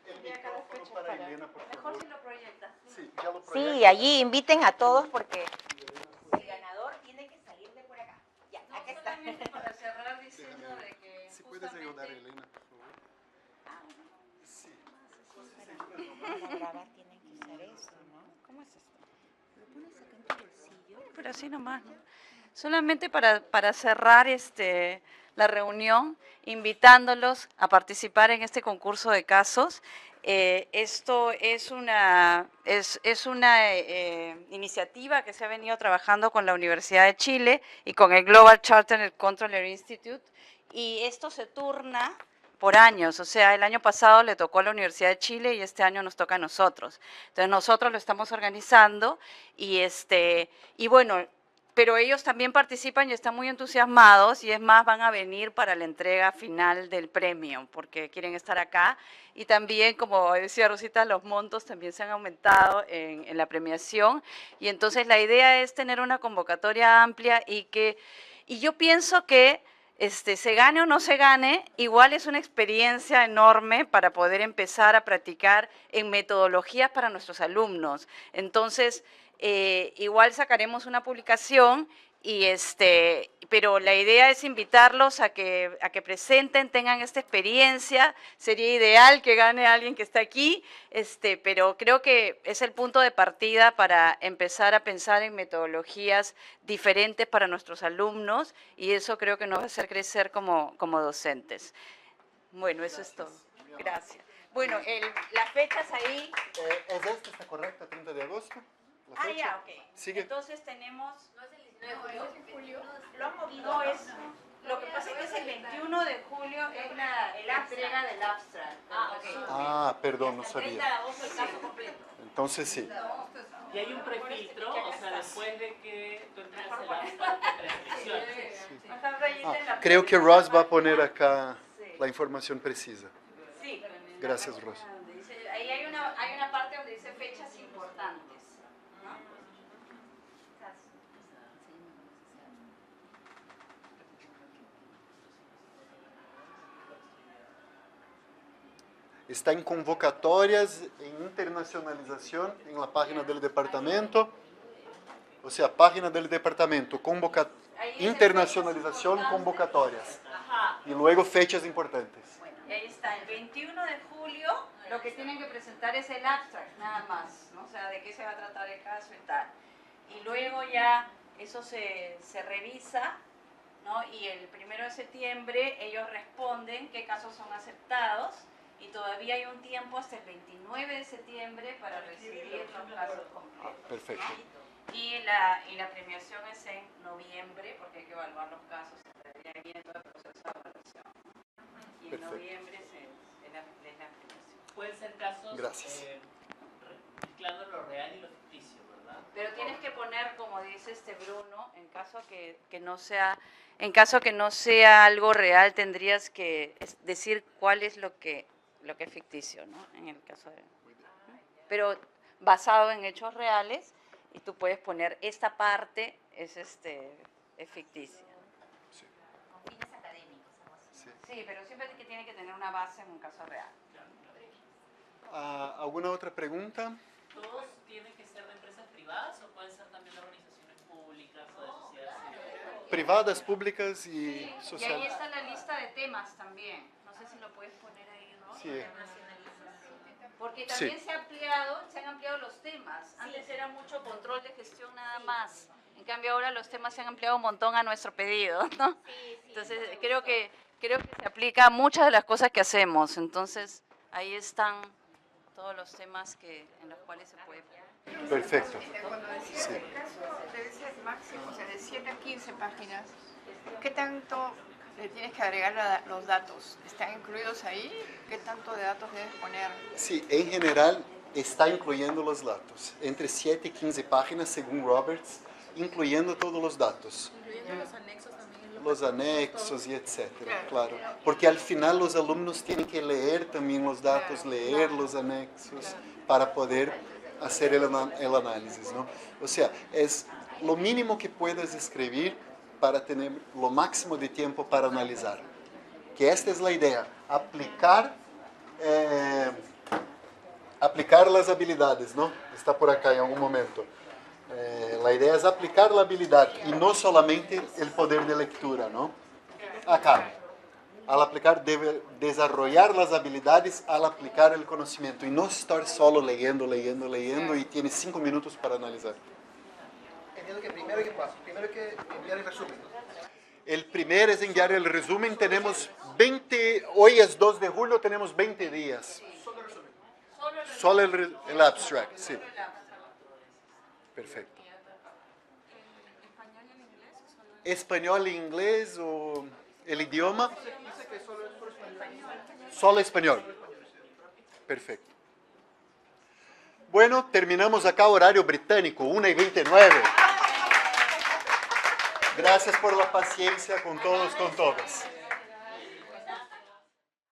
El micrófono para Elena, por favor. mejor si lo proyectas. Sí, ya lo Sí, proyecto. allí inviten a todos porque el ganador tiene que salir de por acá. Ya, No, acá está. solamente para cerrar diciendo de que Si puedes ayudar a justamente Elena, por favor. Sí. Para grabar tienen que usar eso, ¿no? ¿Cómo es esto? Lo pones acá en tu bolsillo. pero así nomás, ¿no? Solamente para cerrar la reunión, invitándolos a participar en este concurso de casos. Esto es una iniciativa que se ha venido trabajando con la Universidad de Chile y con el Global Chartered Controller Institute, y esto se turna por años, o sea, el año pasado le tocó a la Universidad de Chile y este año nos toca a nosotros. Entonces nosotros lo estamos organizando y bueno, pero ellos también participan y están muy entusiasmados, y es más, van a venir para la entrega final del premio porque quieren estar acá. Y también, como decía Rosita, los montos también se han aumentado en la premiación, y entonces la idea es tener una convocatoria amplia y yo pienso que se gane o no se gane, igual es una experiencia enorme para poder empezar a practicar en metodologías para nuestros alumnos. Entonces, igual sacaremos una publicación, pero la idea es invitarlos a que presenten, tengan esta experiencia. Sería ideal que gane alguien que está aquí, pero creo que es el punto de partida para empezar a pensar en metodologías diferentes para nuestros alumnos, y eso creo que nos va a hacer crecer como docentes. Bueno, eso es todo. Gracias. Bueno, las fechas ahí. ¿Es esta está correcta, 30 de agosto? ¿La fecha? Ya, ok. Sigue. Entonces tenemos... No es el 19 de julio. Lo han movido, lo que pasa es que es el 21 de julio, es la entrega del abstract. Ah, perdón, no 30 de sabía. agosto el caso completo. Entonces sí. Y hay un prefiltro, o sea, después de que tú entregas el abstract de prescripción. Creo que Ross va a poner acá la información precisa. Sí. Gracias, Ross. Ahí hay una parte donde dice fechas importantes. Está en convocatorias, en internacionalización, en la página del departamento. O sea, página del departamento, internacionalización, convocatorias. Y luego fechas importantes. Bueno, y ahí está, el 21 de julio lo que tienen que presentar es el abstract, nada más, ¿no? O sea, de qué se va a tratar el caso y tal. Y luego ya eso se revisa, ¿no? Y el 1 de septiembre ellos responden qué casos son aceptados, y todavía hay un tiempo hasta el 29 de septiembre para recibir los casos completos. Perfecto. ¿No? Y la premiación es en noviembre, porque hay que evaluar los casos, estaría viendo el proceso de evaluación, ¿no? Y en noviembre es la premiación. Pueden ser casos mezclando lo real y lo ficticio, ¿verdad? Pero tienes que poner, como dice Bruno, en caso que no sea algo real, tendrías que decir cuál es lo que es ficticio, ¿no? En el caso de... Pero basado en hechos reales, y tú puedes poner esta parte es ficticia. Sí. Con fines académicos. Sí, pero siempre que tiene que tener una base en un caso real. ¿Alguna otra pregunta? ¿Todos tienen que ser de empresas privadas o pueden ser también de organizaciones públicas o de sociedades civiles? Privadas, públicas y Sí, sociales. y ahí está la lista de temas también. No sé si lo puedes poner ahí, ¿no? Sí. Porque también Sí. se han ampliado los temas. Antes era mucho control de gestión nada más. En cambio ahora los temas se han ampliado un montón a nuestro pedido, ¿no? Entonces creo que se aplica a muchas de las cosas que hacemos. Entonces ahí están todos los temas en los cuales se puede. Perfecto. Cuando decías Sí. el caso debe ser máximo, o sea, de 7 a 15 páginas, ¿qué tanto le tienes que agregar los datos? ¿Están incluidos ahí? ¿Qué tanto de datos debes poner? Sí, en general está incluyendo los datos. Entre 7 y 15 páginas, según Roberts, incluyendo todos los datos. Incluyendo los anexos también. los anexos y etcétera, claro. Porque al final los alumnos tienen que leer también los datos, leer los anexos para poder hacer el análisis, ¿no? O sea, es lo mínimo que puedas escribir para tener lo máximo de tiempo para analizar. Que esta es la idea, aplicar las habilidades, ¿no? Está por acá en algún momento. La idea es aplicar la habilidad y no solamente el poder de lectura, ¿no? Acá, al aplicar, debe desarrollar las habilidades al aplicar el conocimiento y no estar solo leyendo y tiene 5 minutos para analizar. Entiendo que primero hay que pasar, primero hay que enviar el resumen. El primero es enviar el resumen, tenemos 20, hoy es 2 de julio, tenemos 20 días. Solo el resumen. Solo el abstract, sí. Perfecto. ¿Español e inglés o el idioma? Dice que solo es español. Solo español. Perfecto. Bueno, terminamos acá horario británico, 1:29. Gracias por la paciencia con todos, con todas.